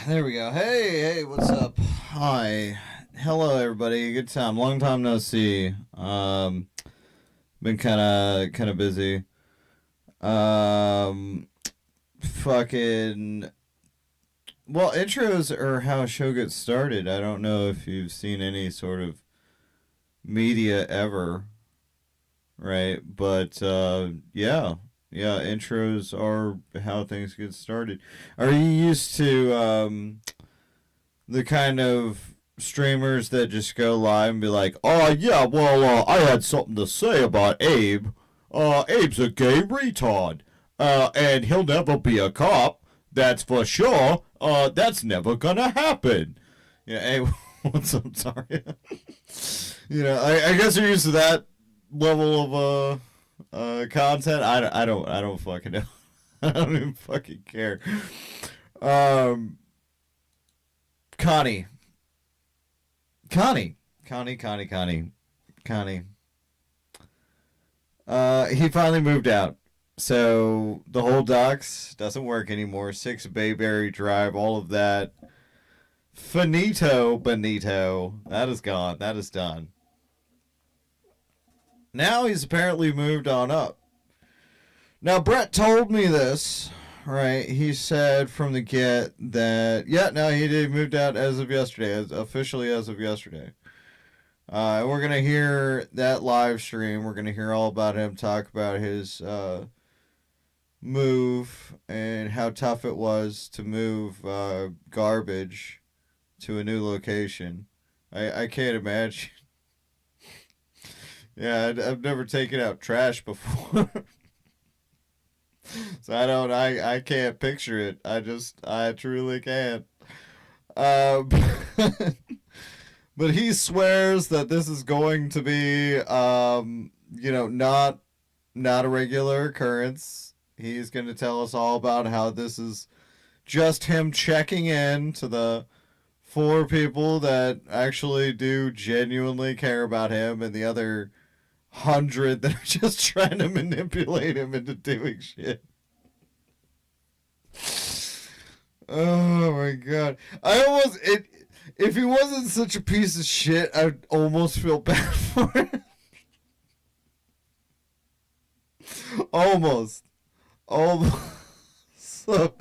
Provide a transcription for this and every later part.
There we go. Hey, what's up? Hi. Hello, everybody. Good time. Long time no see. Been kind of busy. Um, fucking. Well, intros are how a show gets started. I don't know if you've seen any sort of media ever, right? But yeah, intros are how things get started. Are you used to the kind of streamers that just go live and be like, "Oh yeah, well, I had something to say about Abe. Abe's a gay retard, and he'll never be a cop. That's for sure. That's never gonna happen." Yeah, hey, what's up? Sorry. I guess you're used to that level of content. I don't fucking know. I don't even fucking care. Um, Connie. Connie. Connie. He finally moved out. So the whole docs doesn't work anymore. 6 Bayberry Drive, all of that. Finito Benito. That is gone. That is done. Now he's apparently moved on up. Now Brett told me this, right? He said from the get that no, he did moved out as of yesterday, officially as of yesterday. We're gonna hear that live stream. We're gonna hear all about him talk about his move and how tough it was to move garbage to a new location. I can't imagine. Yeah, I've never taken out trash before. So I can't picture it. I truly can't. Uh, but he swears that this is going to be not a regular occurrence. He's going to tell us all about how this is just him checking in to the 4 people that actually do genuinely care about him, and the other 100 that are just trying to manipulate him into doing shit. Oh my god. If he wasn't such a piece of shit, I'd almost feel bad for him. Almost. Almost. So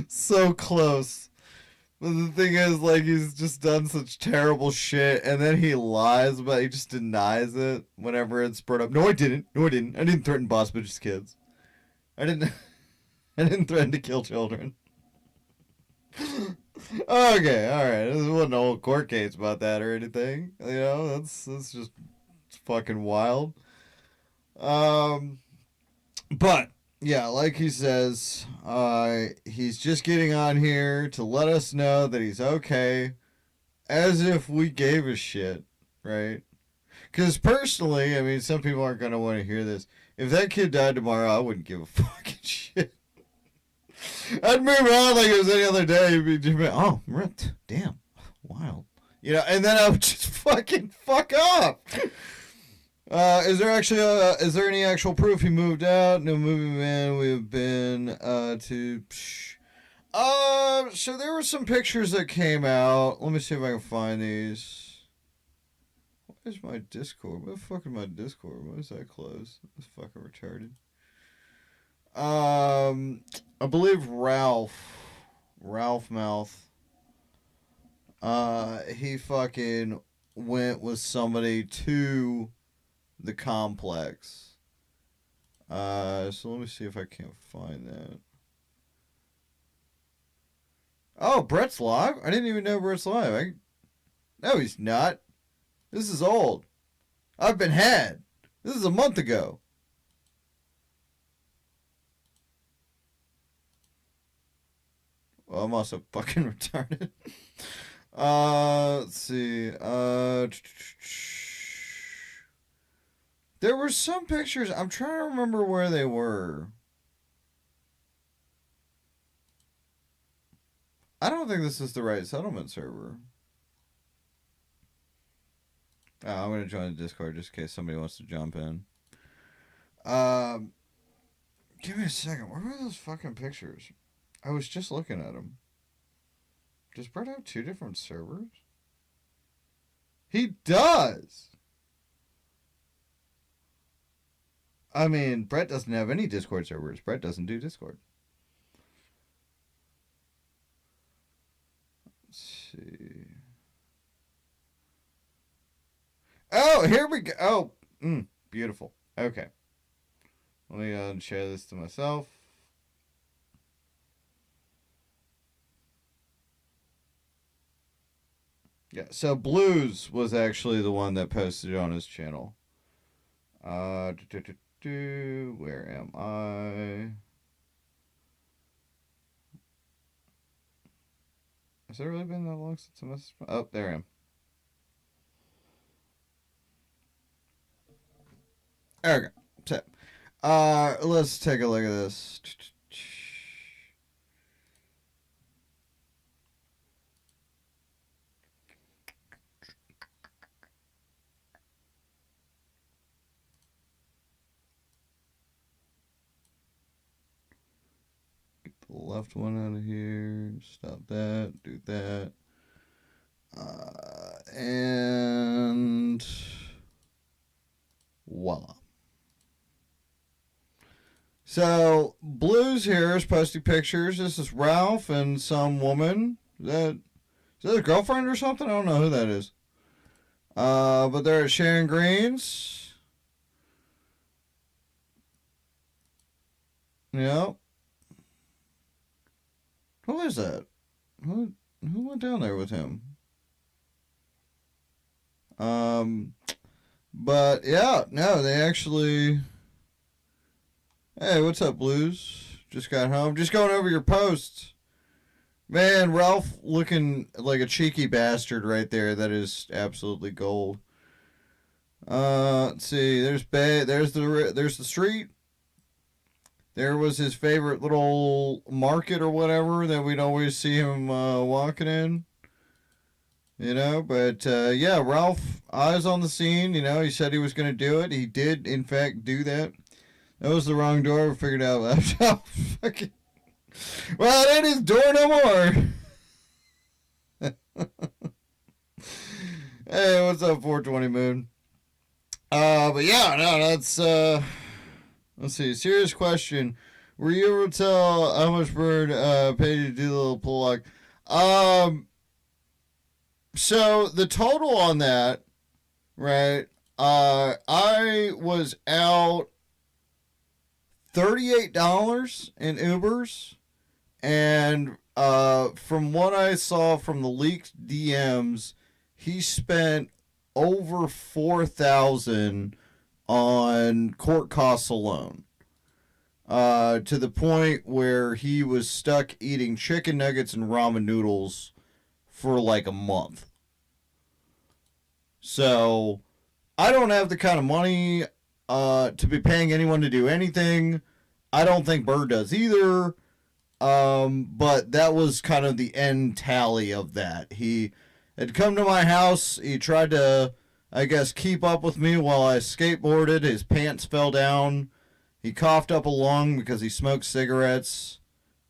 so close. But the thing is, like, he's just done such terrible shit, and then he lies about it. He just denies it whenever it's brought up. No, I didn't. No, I didn't. I didn't threaten boss bitches' kids. I didn't. I didn't threaten to kill children. Okay, all right. This wasn't a whole court case about that or anything. That's just fucking wild. Um, but yeah, like he says, he's just getting on here to let us know that he's okay, as if we gave a shit, right? Because personally, I mean, some people aren't gonna want to hear this. If that kid died tomorrow, I wouldn't give a fucking shit. I'd move on like it was any other day. Oh, ripped. Damn. Wild. And then I would just fucking fuck off. Is there any actual proof he moved out? No moving man. We've been to. So there were some pictures that came out. Let me see if I can find these. Where's my Discord? Where the fuck is my Discord? Why is that closed? That's fucking retarded. I believe Ralph Mouth. He fucking went with somebody to the complex. So let me see if I can't find that. Oh, Brett's live? I didn't even know Brett's live. No, he's not. This is old. I've been had. This is a month ago. Well, I'm also fucking retarded. Let's see. There were some pictures. I'm trying to remember where they were. I don't think this is the right settlement server. Oh, I'm gonna join the Discord just in case somebody wants to jump in. Um, Give me a second. Where were those fucking pictures? I was just looking at them. Does Brett have 2 different servers? He does! I mean, Brett doesn't have any Discord servers. Brett doesn't do Discord. Let's see. Oh, here we go. Oh, beautiful. Okay. Let me share this to myself. Yeah, so Blues was actually the one that posted it on his channel. Where am I? Has it really been that long since I messaged? Oh, there I am. Okay, so let's take a look at this. Get the left one out of here. Stop that. Do that. And voila. So, Blues here is posting pictures. This is Ralph and some woman. Is that a girlfriend or something? I don't know who that is. But they're at Sharon Green's. Yep. Who is that? Who went down there with him? But yeah, no, they actually. Hey, what's up, Blues? Just got home. Just going over your posts. Man, Ralph looking like a cheeky bastard right there. That is absolutely gold. Let's see. There's the street. There was his favorite little market or whatever that we'd always see him walking in. You know, but yeah, Ralph, eyes on the scene. You know, he said he was going to do it. He did, in fact, do that. That was the wrong door. We figured out laptop. Fucking. Well, it ain't his door no more. Hey, what's up, 420 Moon? But yeah, no, that's let's see. Serious question. Were you able to tell how much Bird paid you to do the little pull lock? So the total on that, right? I was out $38 in Ubers, and from what I saw from the leaked DMs, he spent over $4,000 on court costs alone. To the point where he was stuck eating chicken nuggets and ramen noodles for like a month. So I don't have the kind of money to be paying anyone to do anything. I don't think Bird does either. But that was kind of the end tally of that. He had come to my house. He tried to, I guess, keep up with me while I skateboarded. His pants fell down. He coughed up a lung because he smoked cigarettes.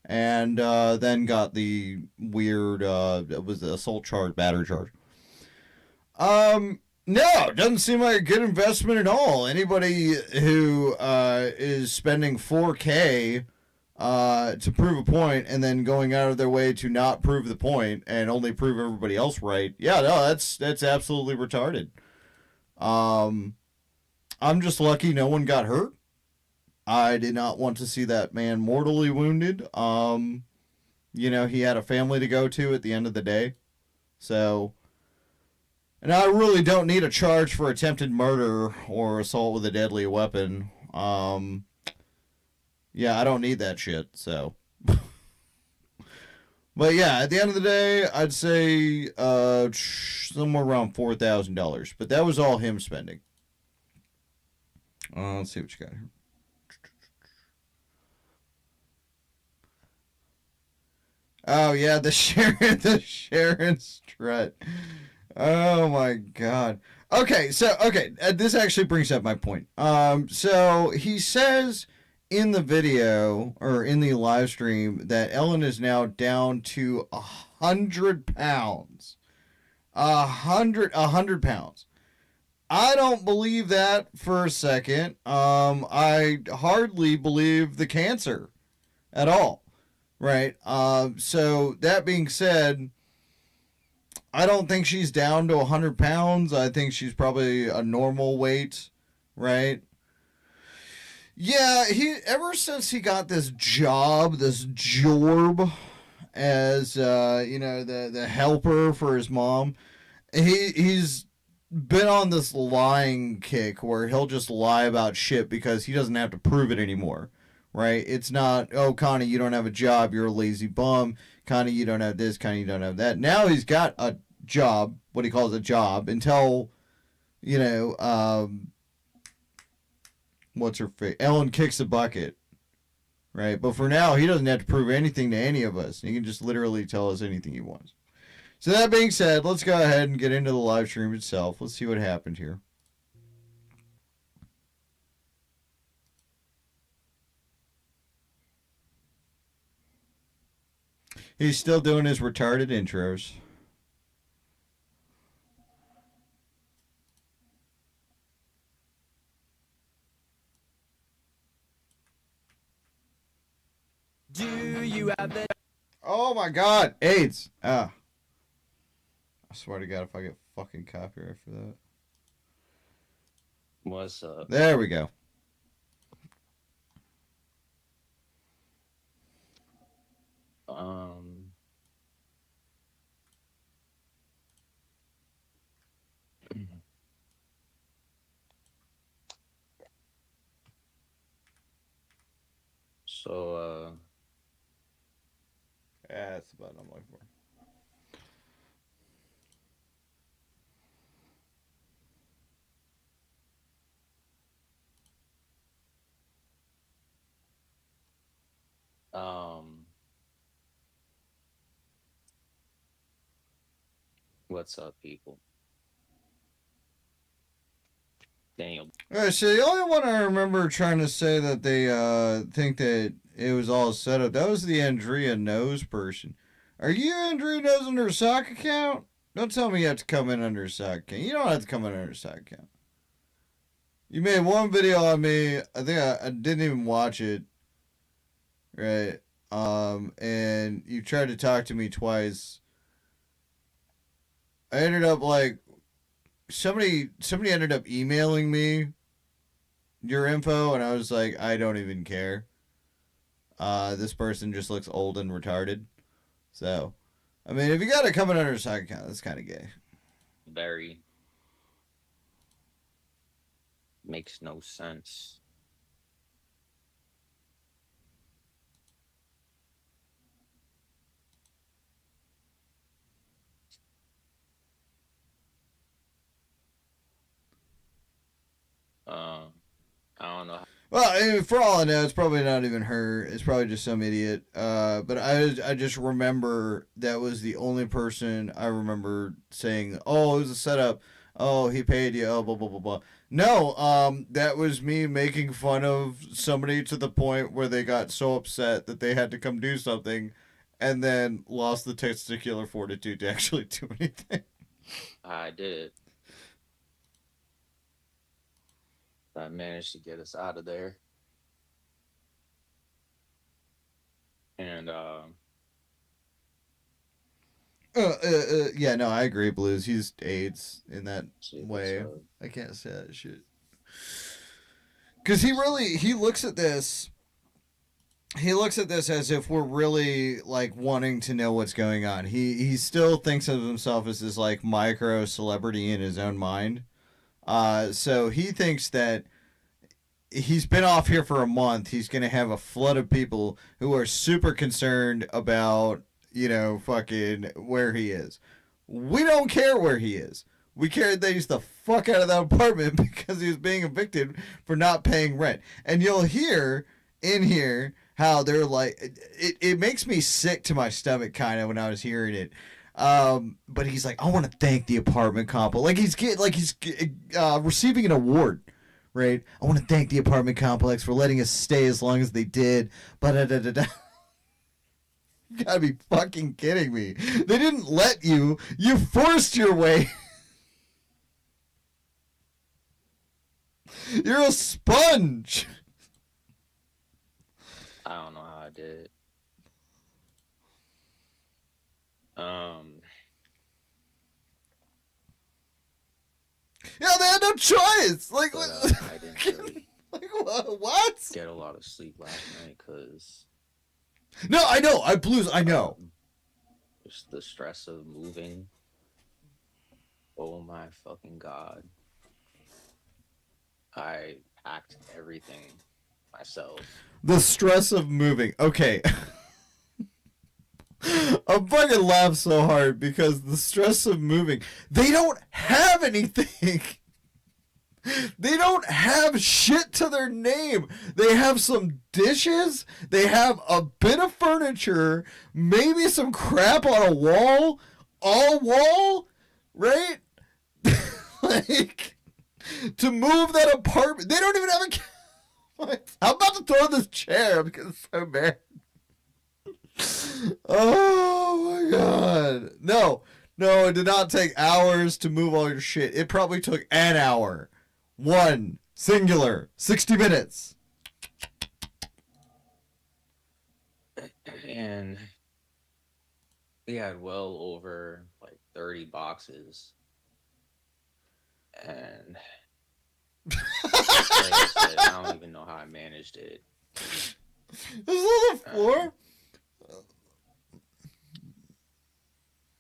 And then got the weird, it was the assault charge, battery charge. No, it doesn't seem like a good investment at all. Anybody who is spending $4K to prove a point and then going out of their way to not prove the point and only prove everybody else right, yeah, no, that's absolutely retarded. I'm just lucky no one got hurt. I did not want to see that man mortally wounded. You know, he had a family to go to at the end of the day. So, and I really don't need a charge for attempted murder or assault with a deadly weapon. Yeah, I don't need that shit, so. But yeah, at the end of the day, I'd say somewhere around $4,000. But that was all him spending. Let's see what you got here. Oh yeah, the Sharon strut. Oh my god. Okay, so this actually brings up my point. So he says in the video or in the live stream that Ellen is now down to 100 pounds. 100 pounds. I don't believe that for a second. I hardly believe the cancer at all. Right. So that being said, I don't think she's down to 100 pounds. I think she's probably a normal weight. Right. Yeah, ever since he got this job as the helper for his mom, he's been on this lying kick where he'll just lie about shit because he doesn't have to prove it anymore. Right? It's not, oh, Connie, you don't have a job, you're a lazy bum. Connie, you don't have this, Connie, you don't have that. Now he's got a job, what he calls a job, until, what's her face? Ellen kicks the bucket. Right? But for now, he doesn't have to prove anything to any of us. He can just literally tell us anything he wants. So that being said, let's go ahead and get into the live stream itself. Let's see what happened here. He's still doing his retarded intros. Do you have the... Oh my god, AIDS. I swear to God if I get fucking copyright for that. What's up? There we go. So, Yeah, that's the button I'm looking for. what's up, people? Daniel. Alright, so the only one I remember trying to say that they think that it was all set up, that was the Andrea Knows person. Are you Andrea Knows under a sock account? Don't tell me you have to come in under a sock account. You don't have to come in under a sock account. You made one video on me. I think I didn't even watch it. Right. And you tried to talk to me twice. I ended up somebody ended up emailing me your info, and I was like, I don't even care. This person just looks old and retarded. So, I mean, if you got to come in under a sock account, that's kind of gay. Very. Makes no sense. I don't know. Well, I mean, for all I know, it's probably not even her. It's probably just some idiot. But I just remember that was the only person I remember saying, oh, it was a setup. Oh, he paid you. Oh, blah, blah, blah, blah. No, that was me making fun of somebody to the point where they got so upset that they had to come do something and then lost the testicular fortitude to actually do anything. I did it. I managed to get us out of there. And, yeah, no, I agree, Blues. He's AIDS in that way. so I can't say that shit. Because he looks at this. He looks at this as if we're really wanting to know what's going on. He still thinks of himself as this micro celebrity in his own mind. So he thinks that he's been off here for a month. He's going to have a flood of people who are super concerned about, fucking where he is. We don't care where he is. We care that he's the fuck out of that apartment because he was being evicted for not paying rent. And you'll hear in here how they're it makes me sick to my stomach kind of when I was hearing it. But he's like, I want to thank the apartment complex. He's receiving an award. right? I want to thank the apartment complex for letting us stay as long as they did. But you gotta be fucking kidding me. They didn't let you. You forced your way. You're a sponge. I don't know how I did it. Yeah, they had no choice. Like, But I didn't really like what? get a lot of sleep last night because No, I know. I know. just the stress of moving. Oh my fucking god! I packed everything myself. The stress of moving. Okay. I fucking laugh so hard because the stress of moving. They don't have anything. They don't have shit to their name. They have some dishes. They have a bit of furniture. Maybe some crap on a wall. All wall. Right? Like, to move that apartment. They don't even have a... I'm about to throw this chair because it's so bad. Oh my god. No, it did not take hours to move all your shit. It probably took an hour. One, singular, 60 minutes. And we had well over like 30 boxes. And like I said, I don't even know how I managed it. This is on the floor?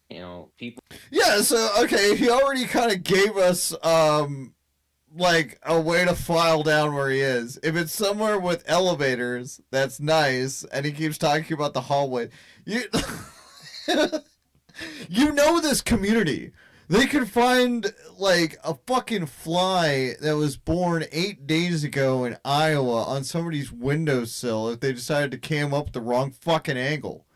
You know, people. Yeah, so, okay, he already kind of gave us, like, a way to file down where he is. If it's somewhere with elevators, that's nice, and he keeps talking about the hallway. You, you know this community. They could find, like, a fucking fly that was born 8 days ago in Iowa on somebody's windowsill if they decided to cam up the wrong fucking angle.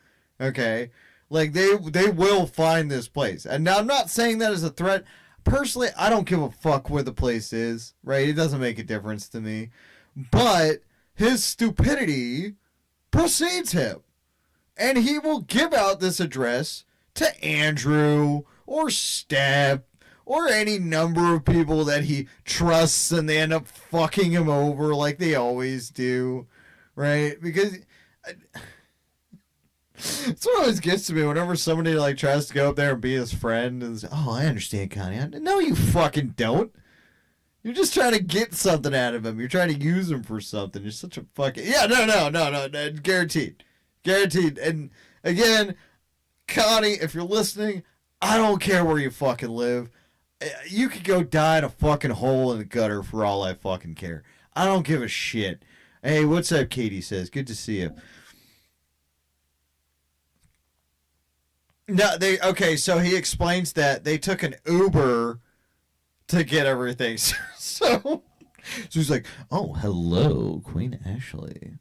Okay? Like, they will find this place. And now, I'm not saying that as a threat. Personally, I don't give a fuck where the place is, right? It doesn't make a difference to me. But his stupidity precedes him. And he will give out this address to Andrew or Step or any number of people that he trusts, and they end up fucking him over like they always do, right? Because... It's what always gets to me whenever somebody like tries to go up there and be his friend and say, "Oh, I understand, Connie." No, you fucking don't. You're just trying to get something out of him. You're trying to use him for something. You're such a fucking... Yeah, no, guaranteed. And again, Connie, if you're listening, I don't care where you fucking live. You could go die in a fucking hole in the gutter for all I fucking care. I don't give a shit. Hey, what's up, Katie says? Good to see you. No, so he explains that they took an Uber to get everything. So he's like, "Oh, hello, Queen Ashley."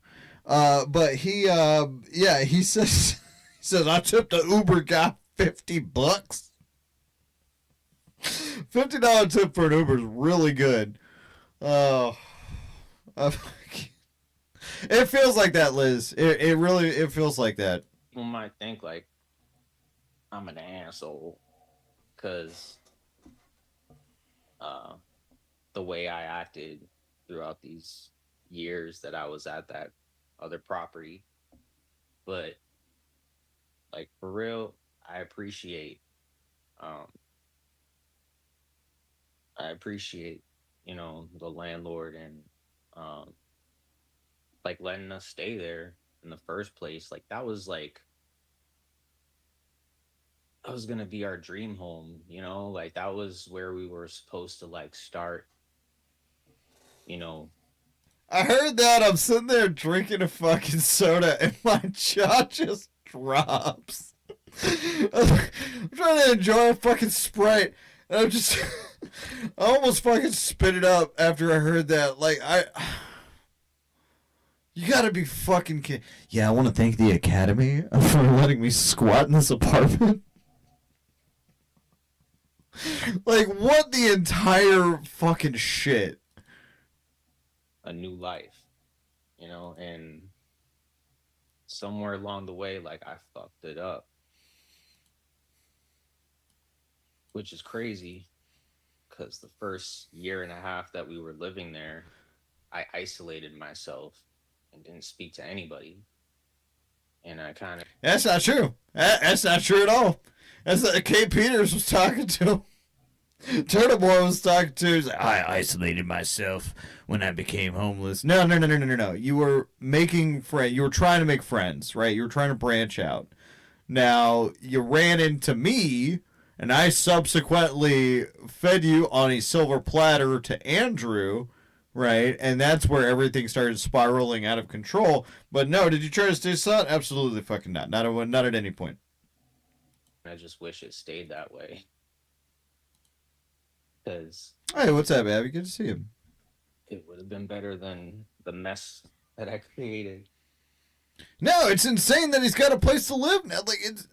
But he says I tipped the Uber guy $50. $50 tip for an Uber is really good. Oh, it feels like that, Liz. It really feels like that. People might think like I'm an asshole because the way I acted throughout these years that I was at that other property. But like for real, I appreciate you know, the landlord and like letting us stay there in the first place. Like that was gonna be our dream home, you know, like that was where we were supposed to like start, you know. I heard that. I'm sitting there drinking a fucking soda and my jaw just drops. I'm trying to enjoy a fucking Sprite and I'm just I almost fucking spit it up after I heard that. Like, you gotta be fucking kidding. Yeah, I want to thank the Academy for letting me squat in this apartment. Like, what the entire fucking shit? a new life, and somewhere along the way, like I fucked it up, which is crazy because the first year and a half that we were living there, I isolated myself and didn't speak to anybody. And I kind of, That's not true. That's not true at all. That's what Kate Peters was talking to. Turtle Boy was talking to. He's like, I isolated myself when I became homeless. No, no, no, no, no, no, no. You were making friends. You were trying to make friends, right? You were trying to branch out. Now you ran into me, and I subsequently fed you on a silver platter to Andrew, right? And that's where everything started spiraling out of control. But no, did you try to stay silent? Absolutely fucking not. Not at any point. I just wish it stayed that way. Because Hey, what's up, Abby? Good to see you. it would have been better than the mess that I created. No, it's insane that he's got a place to live now. Like it's,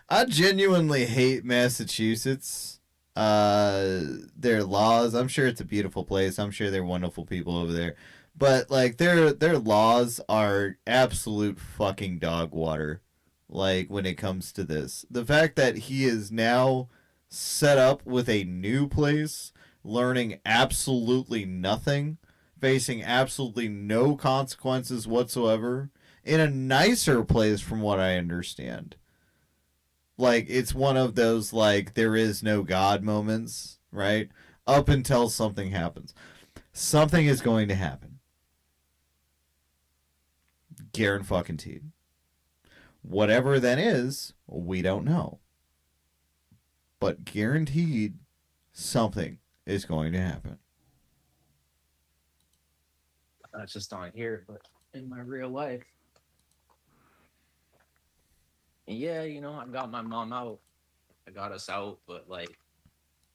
I genuinely hate Massachusetts. Their laws. I'm sure it's a beautiful place. I'm sure they're wonderful people over there. But like their laws are absolute fucking dog water. Like when it comes to this, the fact that he is now set up with a new place, learning absolutely nothing, facing absolutely no consequences whatsoever, in a nicer place from what I understand. Like it's one of those like there is no God moments, right? Up until something happens. Something is going to happen. Guaranteed. Whatever that is, we don't know. But guaranteed something is going to happen. Not just on here, but in my real life. And yeah, I got my mom out. I got us out, but like,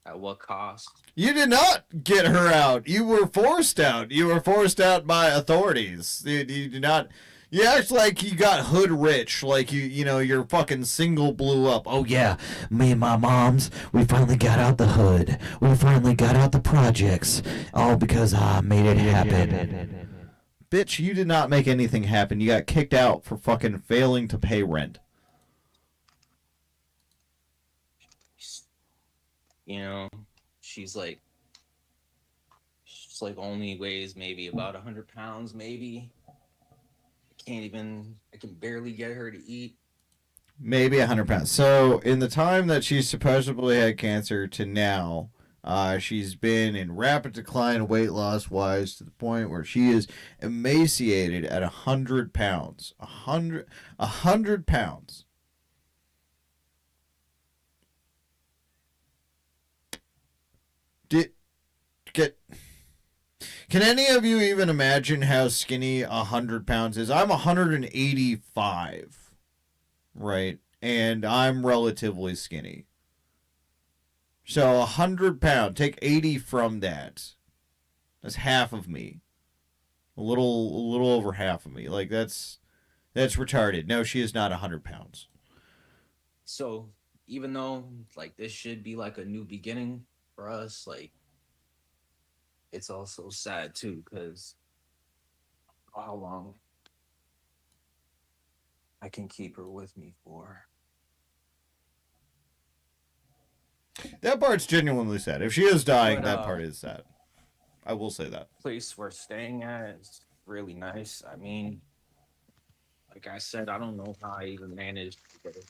at what cost? You did not get her out. You were forced out. You were forced out by authorities. You did not. You act like you got hood rich, like your fucking single blew up. Oh yeah, me and my moms, we finally got out the hood. We finally got out the projects, all because I made it happen. Bitch, you did not make anything happen. You got kicked out for fucking failing to pay rent. She's like only weighs maybe about 100 pounds, maybe. I can barely get her to eat. Maybe 100 pounds. So in the time that she supposedly had cancer to now, she's been in rapid decline weight loss wise to the point where she is emaciated at 100 pounds. 100 pounds. Can any of you even imagine how skinny 100 pounds is? I'm 185, right? And I'm relatively skinny. So 100 pounds, take 80 from that. That's half of me. A little over half of me. Like that's retarded. No, she is not 100 pounds. So even though like this should be like a new beginning for us, like it's also sad too because how long I can keep her with me for. That part's genuinely sad. If she is dying, that part is sad. I will say that. Place we're staying at is really nice. I mean, like I said, I don't know how I even managed to get it.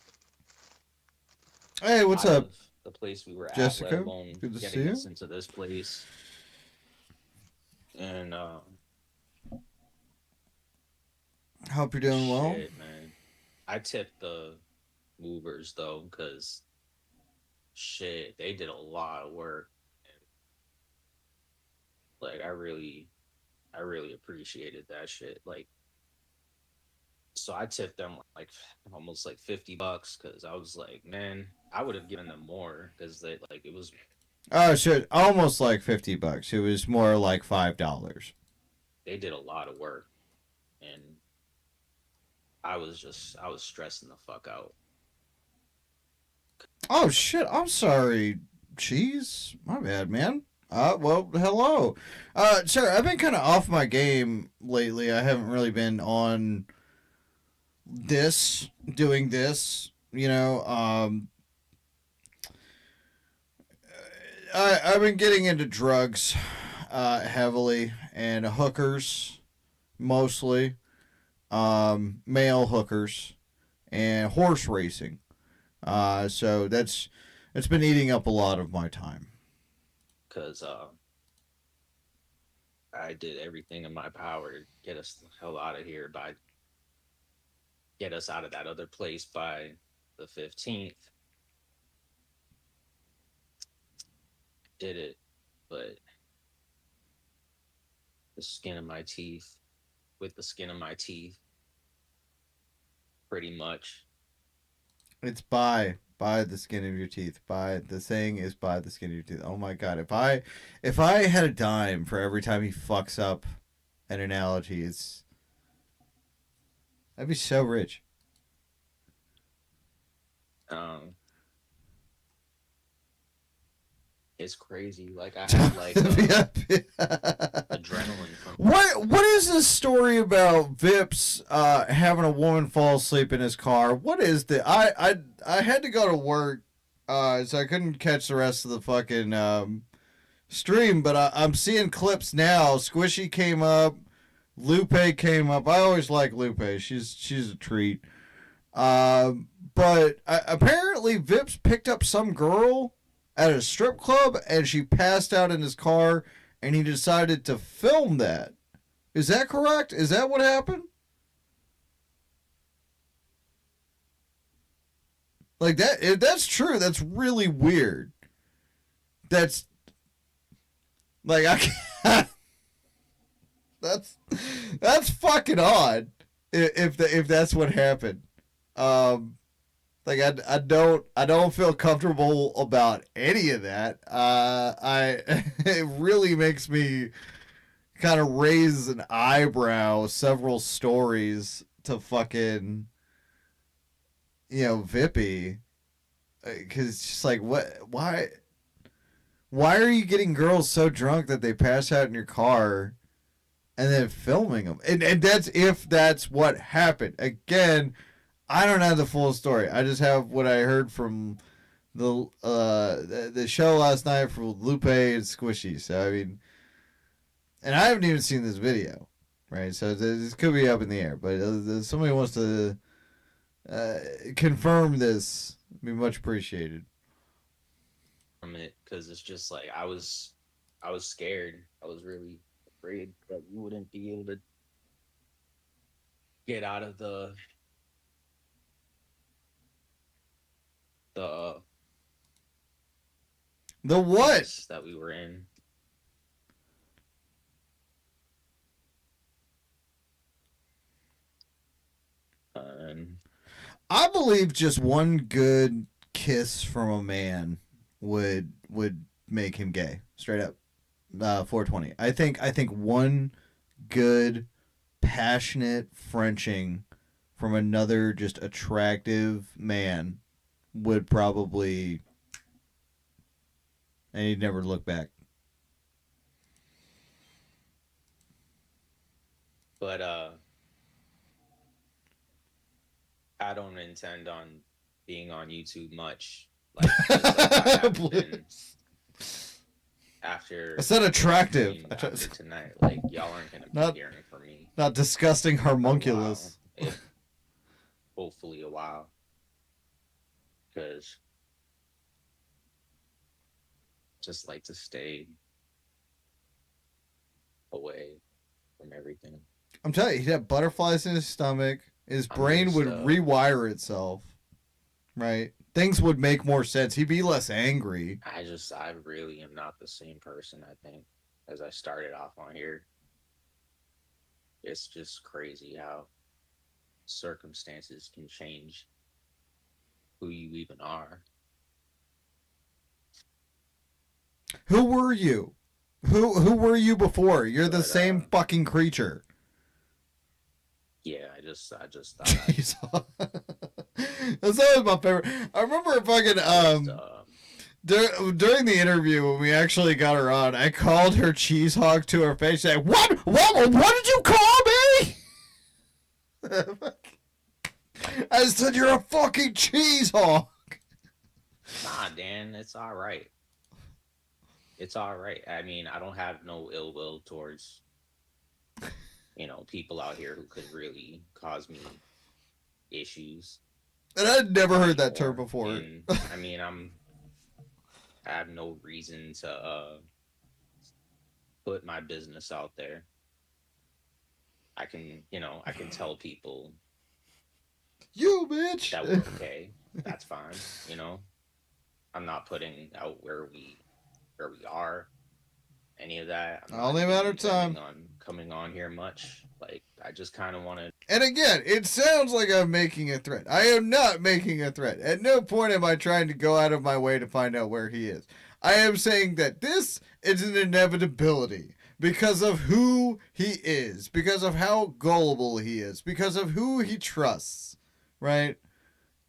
Hey, what's up? The place we were at, Jessica? let alone Good to getting see us you. into this place. And Hope you're doing well. shit, man. I tipped the movers though, because shit, they did a lot of work. And, like I really appreciated that shit. Like, so I tipped them like almost like $50 because I was like, man, I would have given them more because they like it was. Oh shit! Almost like $50. It was more like $5. They did a lot of work, and I was stressing the fuck out. Oh shit! I'm sorry, Cheese. My bad, man. Well, hello. Sir, I've been kind of off my game lately. I haven't really been on doing this, I've been getting into drugs, heavily, and hookers, mostly, male hookers, and horse racing. So it's been eating up a lot of my time. Because I did everything in my power to get us the hell out of here get us out of that other place by the 15th. Did it, but the skin of my teeth, with the skin of my teeth, pretty much. It's by the skin of your teeth. By the saying is by the skin of your teeth. Oh my god! If I had a dime for every time he fucks up an analogy, I'd be so rich. Um, it's crazy. Like I had like adrenaline from What is this story about Vips having a woman fall asleep in his car? What is the I had to go to work, so I couldn't catch the rest of the fucking stream, but I'm seeing clips now. Squishy came up, Lupe came up. I always like Lupe. She's a treat. But apparently Vips picked up some girl at a strip club and she passed out in his car and he decided to film that. Is that correct? Is that what happened? Like that, if that's true, that's really weird. That's like I can't, that's fucking odd. If that's what happened. Like I don't feel comfortable about any of that. It really makes me kind of raise an eyebrow several stories to fucking Vippy, because it's just like why are you getting girls so drunk that they pass out in your car and then filming them, and that's if that's what happened. Again, I don't have the full story. I just have what I heard from the show last night from Lupe and Squishy. So I mean, and I haven't even seen this video, right? So this could be up in the air. But if somebody wants to confirm this, it'd be much appreciated. from it because it's just like I was scared. I was really afraid that you wouldn't be able to get out of the The what? mess that we were in. I believe just one good kiss from a man would make him gay. Straight up, 420. I think one good passionate Frenching from another just attractive man would probably, and he'd never look back. But I don't intend on being on YouTube much. Like, just like I have been after. I said attractive. After tonight, like y'all aren't gonna be hearing from me. Not disgusting homunculus. Hopefully a while, because just like to stay away from everything. I'm telling you, he'd have butterflies in his stomach. His brain would rewire itself, right? Things would make more sense. He'd be less angry. I really am not the same person, I think, as I started off on here. It's just crazy how circumstances can change who you even are. Who were you? Who were you before? You're the same fucking creature. Yeah, I just thought That's always my favorite. I remember fucking During the interview, when we actually got her on, I called her cheese hog to her face, saying, What did you call me?" I said, "You're a fucking cheese hog." Nah, Dan, it's all right. It's all right. I mean, I don't have no ill will towards, people out here who could really cause me issues And I'd never heard that term anymore. before. And I mean, I have no reason to put my business out there. I can tell people You bitch. that we're okay. That's fine. I'm not putting out where we are, any of that. I'm Only a not matter of intending time. on coming on here much. Like, I just kind of want to. And again, it sounds like I'm making a threat. I am not making a threat. At no point am I trying to go out of my way to find out where he is. I am saying that this is an inevitability because of who he is, because of how gullible he is, because of who he trusts, right?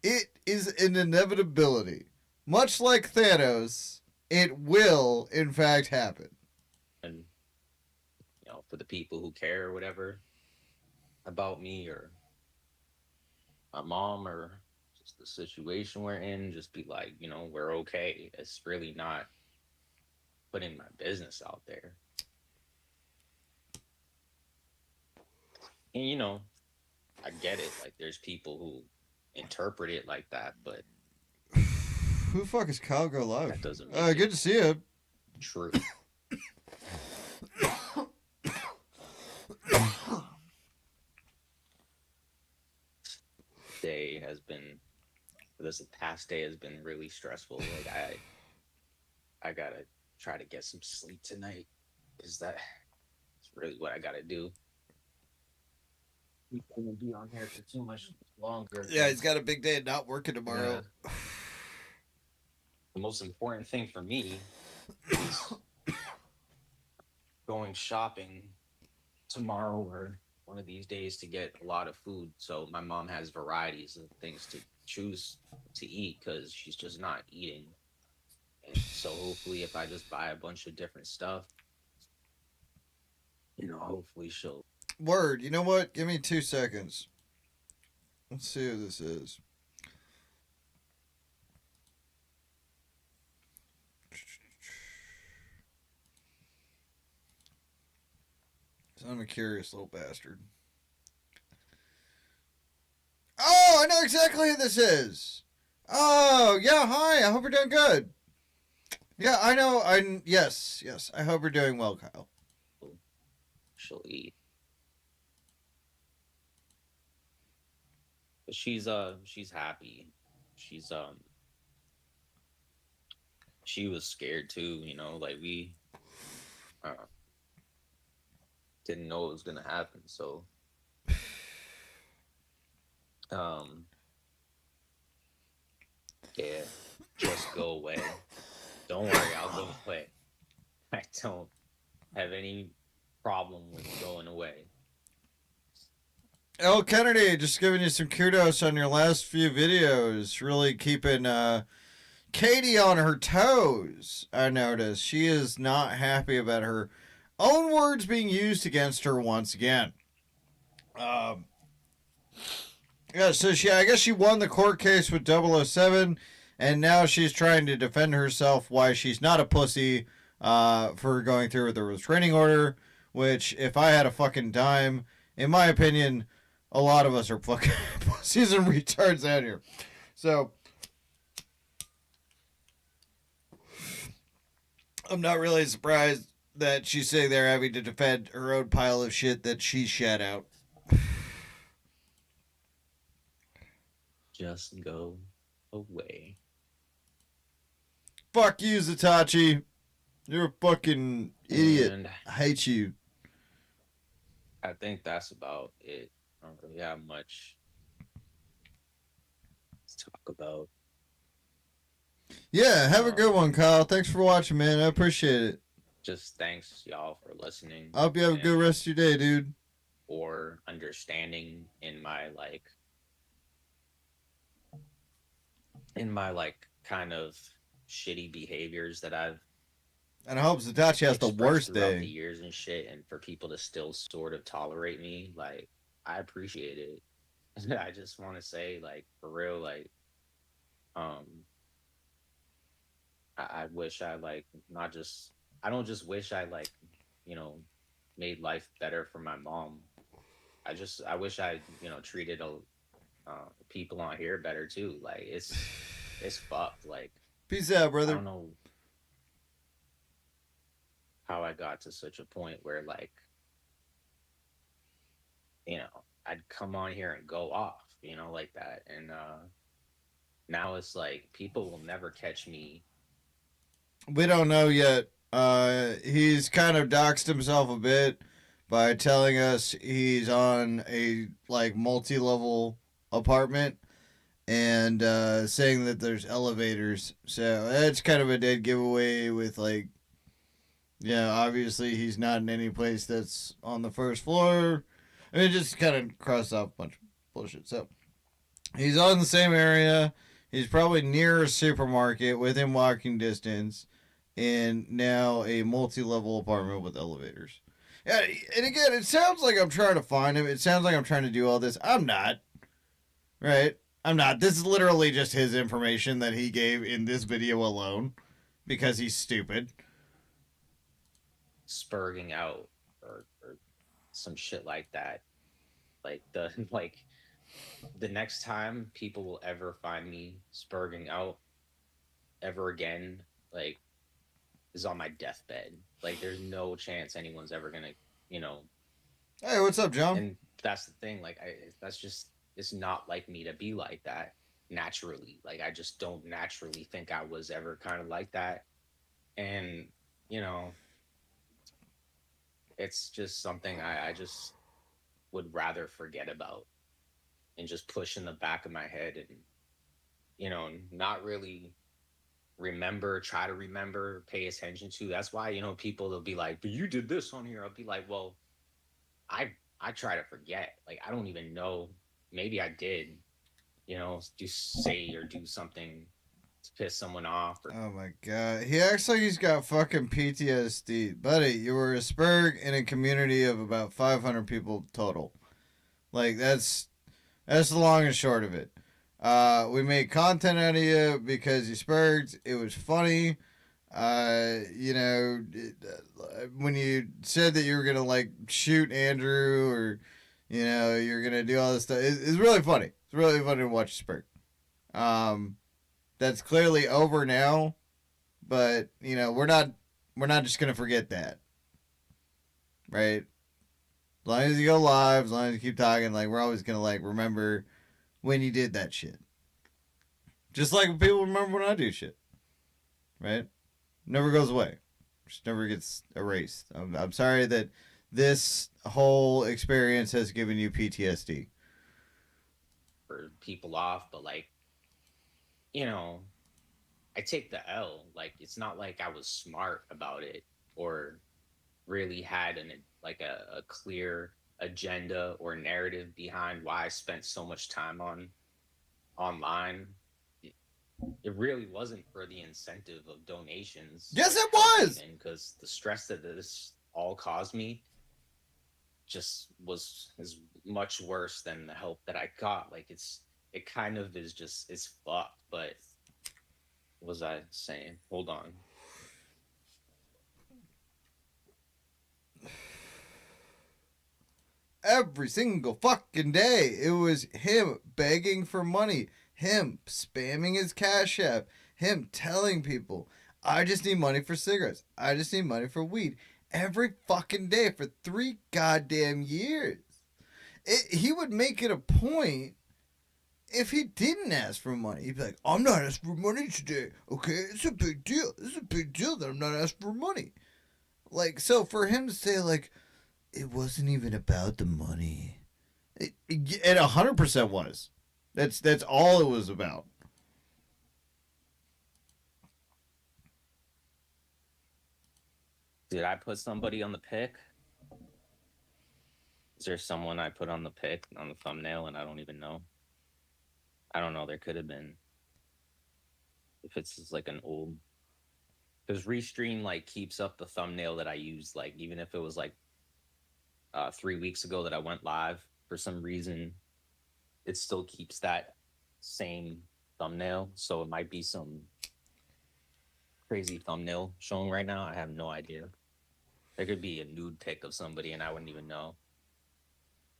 It is an inevitability. Much like Thanos, it will, in fact, happen. And for the people who care or whatever about me or my mom or just the situation we're in, just be like, we're okay. It's really not putting my business out there. And I get it. Like, there's people who interpret it like that, but Who the fuck is Kyle Go Live? that doesn't make Good it to see you. true. This past day has been really stressful. Like, I gotta try to get some sleep tonight. It's really what I gotta do. He's gonna be on here for too much longer. Yeah, he's got a big day and not working tomorrow. Yeah. The most important thing for me is going shopping tomorrow or one of these days to get a lot of food. So my mom has varieties of things to choose to eat because she's just not eating. And so hopefully if I just buy a bunch of different stuff, hopefully she'll. Word. You know what? Give me 2 seconds. Let's see who this is. I'm a curious little bastard. Oh, I know exactly who this is. Oh, yeah, hi. I hope you're doing good. Yeah, I know. Yes. I hope you're doing well, Kyle. She'll eat. But she's happy. She was scared too, like we didn't know it was gonna happen, so yeah, just go away. Don't worry, I'll go away. I don't have any problem with going away. El Kennedy, just giving you some kudos on your last few videos. Really keeping Katie on her toes, I noticed. She is not happy about her own words being used against her once again. Yeah, so I guess she won the court case with 007, and now she's trying to defend herself why she's not a pussy for going through with the restraining order, which, if I had a fucking dime, in my opinion, a lot of us are fucking pussies and retards out here. So, I'm not really surprised that she's sitting there having to defend her own pile of shit that she shat out. Just go away. Fuck you, Zatachi. You're a fucking idiot. And I hate you. I think that's about it. I don't really have much to talk about. Yeah, have a good one, Kyle. Thanks for watching, man. I appreciate it. Just thanks, y'all, for listening. I hope you have a good rest of your day, dude. Or understanding in my kind of shitty behaviors that I've And I hope Sadachi has the expressed worst throughout the day. years and shit, and for people to still sort of tolerate me, like I appreciate it. I just want to say, like, for real, like, um, I wish I like not just I don't just wish I like, you know, made life better for my mom. I wish I treated people on here better too. Like it's fucked. Like Peace out, I brother. don't know how I got to such a point where like I'd come on here and go off, like that, and now it's like people will never catch me. We don't know yet. He's kind of doxed himself a bit by telling us he's on a like multi-level apartment and saying that there's elevators. So that's kind of a dead giveaway. With like, yeah, obviously he's not in any place that's on the first floor. I mean, just kind of crossed off a bunch of bullshit. So he's on the same area. He's probably near a supermarket within walking distance, and now a multi-level apartment with elevators. Yeah, and again, it sounds like I'm trying to find him. It sounds like I'm trying to do all this. I'm not. Right? I'm not. This is literally just his information that he gave in this video alone because he's stupid. Spurging out or some shit like that. Like the like the next time people will ever find me spurging out ever again, like is on my deathbed. Like there's no chance anyone's ever gonna, you know. Hey, what's up, John? And that's the thing. Like that's just it's not like me to be like that naturally. Like I just don't naturally think I was ever kind of like that. And you know, it's just something I just would rather forget about and just push in the back of my head and not really try to remember, pay attention to. That's why people, they'll be like, but you did this on here. I'll be like, well, I try to forget. Like I don't even know. Maybe I did do say or do something to piss someone off or Oh my god. He acts like he's got fucking PTSD. Buddy, you were a Spurg in a community of about 500 people total. Like, that's the long and short of it. We made content out of you because you Spurged. It was funny. When you said that you were gonna like shoot Andrew or you're gonna do all this stuff, it's really funny. It's really funny to watch Spurg. That's clearly over now, but we're not just gonna forget that, right? As long as you go live, as long as you keep talking, like we're always gonna like remember when you did that shit. Just like people remember when I do shit, right? Never goes away. Just never gets erased. I'm sorry that this whole experience has given you PTSD. for people off, but like I take the L. Like it's not like I was smart about it or really had a clear agenda or narrative behind why I spent so much time online. It really wasn't for the incentive of donations. Yes, Like it helping, was. and because the stress that this all caused me just is much worse than the help that I got. Like it kind of is just it's fucked. But what was I saying? Hold on. Every single fucking day, it was him begging for money, him spamming his Cash App, him telling people, I just need money for cigarettes. I just need money for weed. Every fucking day for 3 goddamn years. He would make it a point if he didn't ask for money. He'd be like, I'm not asking for money today. Okay, it's a big deal. It's a big deal that I'm not asking for money. Like, so for him to say, like, it wasn't even about the money. It 100% was. That's all it was about. Did I put somebody on the pic? Is there someone I put on the pic on the thumbnail and I don't even know? I don't know. There could have been. if it's just like an old, because Restream like keeps up the thumbnail that I used, like even if it was like 3 weeks ago that I went live, for some reason it still keeps that same thumbnail. So it might be some crazy thumbnail showing right now. I have no idea. There could be a nude pic of somebody and I wouldn't even know.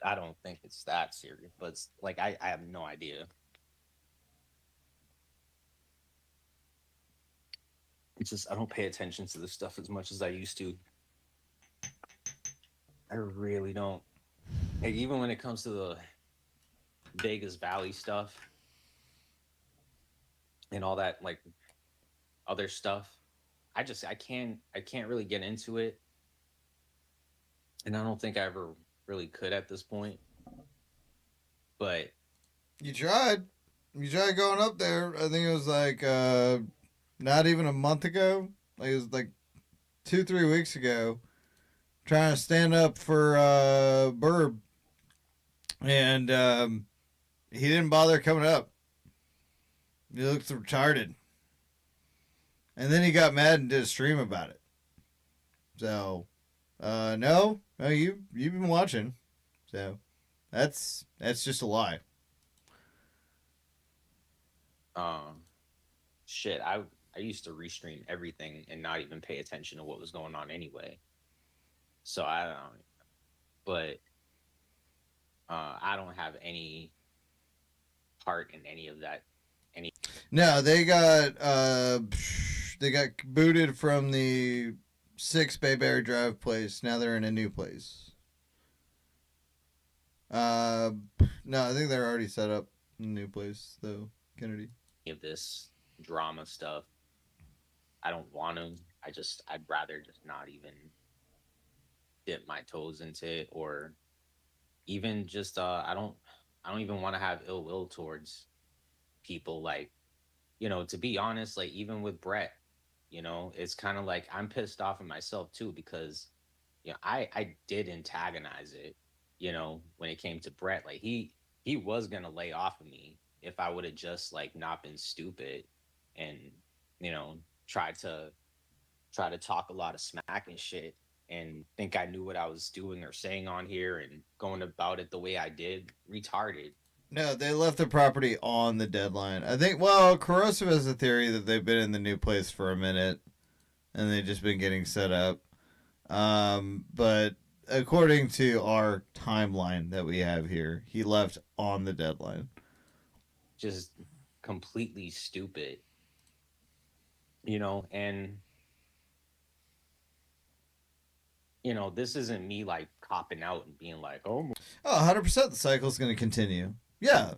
I don't think it's that serious, but it's, like I have no idea. It's just I don't pay attention to this stuff as much as I used to. I really don't. Like, even when it comes to the Vegas Valley stuff and all that like other stuff, I can't really get into it, and I don't think I ever really could at this point. But You tried. You tried going up there. I think it was like not even a month ago. Like it was like 2-3 weeks ago. Trying to stand up for Burb, and he didn't bother coming up. He looked retarded, and then he got mad and did a stream about it. So, no, you've been watching. So, that's just a lie. shit, I used to restream everything and not even pay attention to what was going on anyway. So I don't know, but I don't have any part in any of that. No, they got booted from the 6 Bayberry Drive place. Now they're in a new place. No, I think they're already set up in a new place though, Kennedy. Of this drama stuff. I don't want to. I'd rather just not even dip my toes into it, or even just I don't even want to have ill will towards people. Like, to be honest, like even with Brett, it's kind of like I'm pissed off at myself too, because I did antagonize it, when it came to Brett. Like he was gonna lay off of me if I would have just like not been stupid and tried to talk a lot of smack and shit and think I knew what I was doing or saying on here and going about it the way I did. Retarded. No, they left the property on the deadline. I think. Well, Corrosive has a theory that they've been in the new place for a minute, and they've just been getting set up. But according to our timeline that we have here, he left on the deadline. Just completely stupid. And this isn't me like copping out and being like, oh, 100% the cycle is going to continue. Yeah,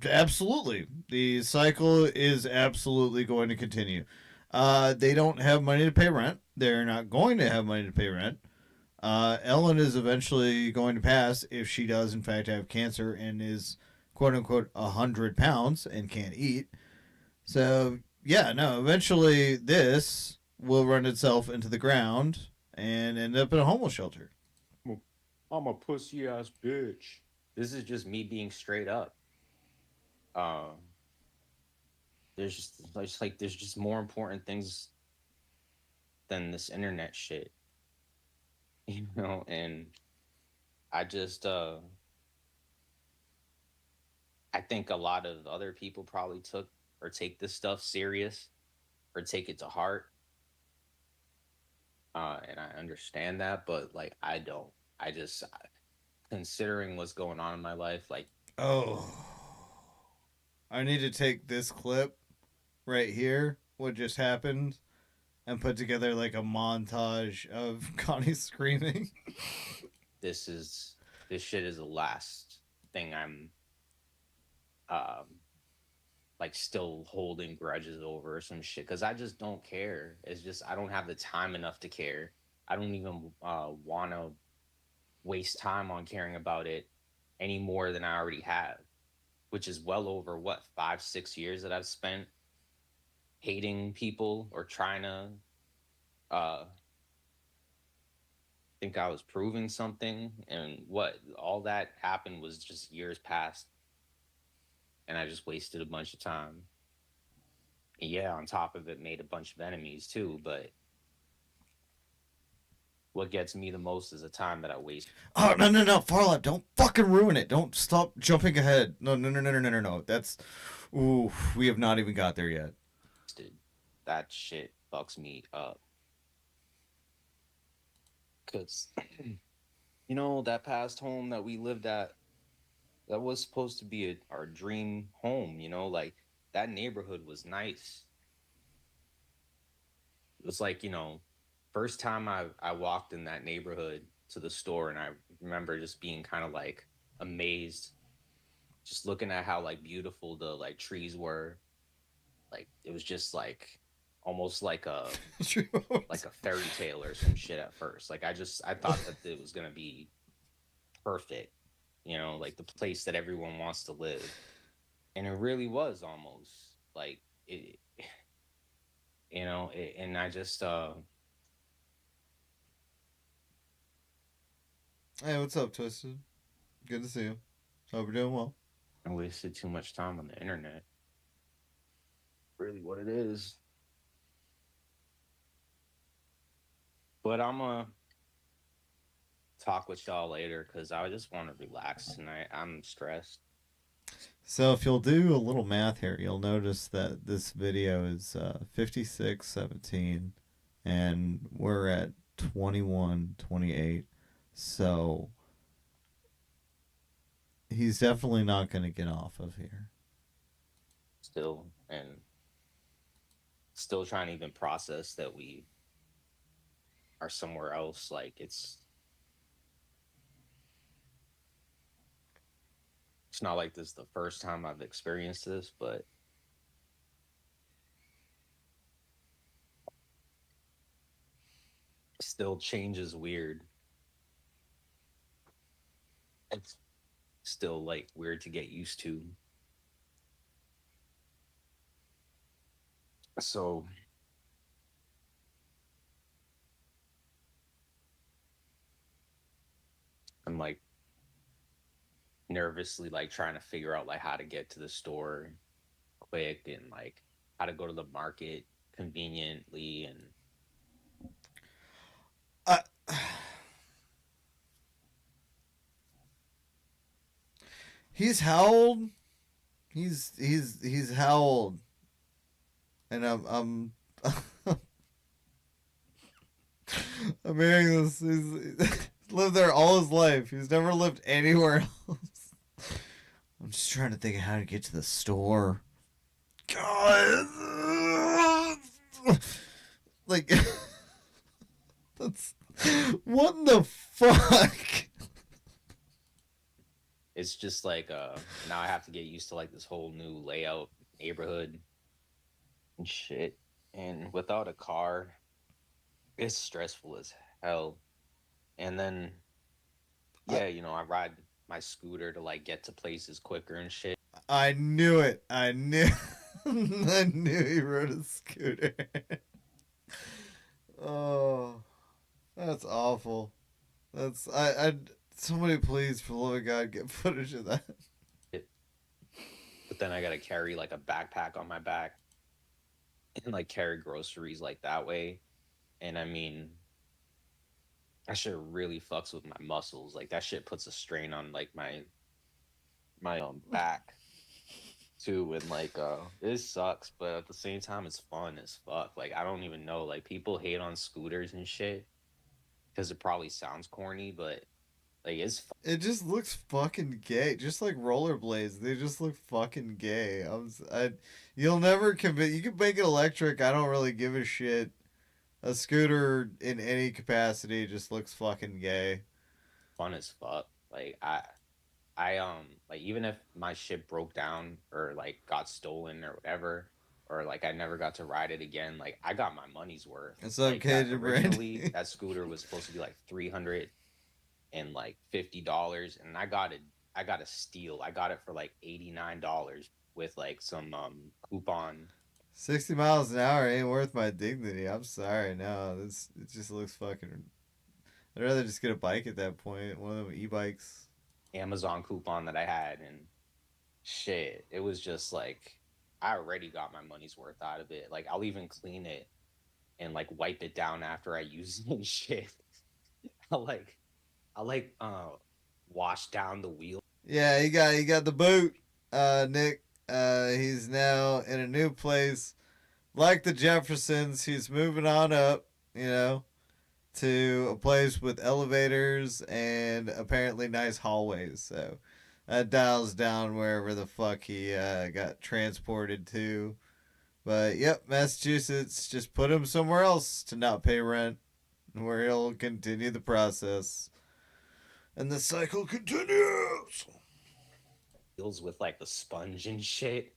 absolutely. The cycle is absolutely going to continue. They don't have money to pay rent. They're not going to have money to pay rent. Ellen is eventually going to pass if she does, in fact, have cancer and is, quote unquote, 100 pounds and can't eat. So, yeah, no, eventually this will run itself into the ground and end up in a homeless shelter. I'm a pussy ass bitch. This is just me being straight up. There's just more important things than this internet shit, and I just I think a lot of other people probably took or take this stuff serious or take it to heart. And I understand that, but like I don't. I just considering what's going on in my life, like, oh, I need to take this clip right here, what just happened, and put together like a montage of Connie screaming. this shit is the last thing I'm like still holding grudges over or some shit, because I just don't care. It's just I don't have the time enough to care. I don't even want to waste time on caring about it any more than I already have, which is well over what 5-6 years that I've spent hating people or trying to think I was proving something, and what all that happened was just years past, and I just wasted a bunch of time. Yeah, on top of it, made a bunch of enemies too. But what gets me the most is the time that I wasted. Oh no, Farlap, don't fucking ruin it. Don't stop jumping ahead. No. That's ooh, we have not even got there yet. That shit fucks me up. Cause you know that past home that we lived at, that was supposed to be our dream home. You know, like that neighborhood was nice. It was like, first time I walked in that neighborhood to the store, and I remember just being kind of like amazed, just looking at how like beautiful the like trees were. Like it was just like almost like a fairy tale or some shit at first. Like I thought that it was gonna be perfect, like the place that everyone wants to live. And it really was almost like it, and I just Hey, what's up, Twisted? Good to see you. Hope you're doing well. I wasted too much time on the internet. Really what it is. But I'm gonna talk with y'all later because I just want to relax tonight. I'm stressed. So if you'll do a little math here, you'll notice that this video is 56:17, and we're at 21:28. So he's definitely not going to get off of here. Still, and still trying to even process that we are somewhere else. Like it's not like this is the first time I've experienced this, but still change is weird. It's still like weird to get used to. So I'm like nervously like trying to figure out like how to get to the store quick and like how to go to the market conveniently. And Uh, he's how old? He's how old? And I'm I'm hearing this. He's lived there all his life. He's never lived anywhere else. I'm just trying to think of how to get to the store. God, like that's what the fuck. it's just like now I have to get used to like this whole new layout neighborhood and shit. And without a car, it's stressful as hell. And then I, yeah, I ride my scooter to like get to places quicker and shit. I knew it. I knew. I knew he rode a scooter. Oh, that's awful. That's I. Somebody please, for the love of God, get footage of that. But then I gotta carry like a backpack on my back and like carry groceries like that way. And I mean, that shit really fucks with my muscles. Like that shit puts a strain on like my back too. And like it sucks, but at the same time it's fun as fuck. Like I don't even know. Like people hate on scooters and shit because it probably sounds corny, but like it's It just looks fucking gay. Just like rollerblades, they just look fucking gay. You'll never convince. You can make it electric. I don't really give a shit. A scooter in any capacity just looks fucking gay. fun as fuck. Like I like even if my shit broke down or like got stolen or whatever, or like I never got to ride it again, like I got my money's worth. It's Like okay that to originally Brandy. that scooter was supposed to be like $350, and I got a steal. I got it for like $89 with like some coupon. 60 miles an hour ain't worth my dignity. I'm sorry. No, this it just looks fucking. I'd rather just get a bike at that point. One of them e-bikes. Amazon coupon that I had, and shit, it was just like I already got my money's worth out of it. Like I'll even clean it and like wipe it down after I use it and shit. I like I like wash down the wheel. Yeah, he got the boot, Nick. He's now in a new place. Like the Jeffersons, he's moving on up, you know, to a place with elevators and apparently nice hallways. So that dials down wherever the fuck he got transported to. But yep, Massachusetts just put him somewhere else to not pay rent, where he'll continue the process. And the cycle continues. Wheels with like the sponge and shit.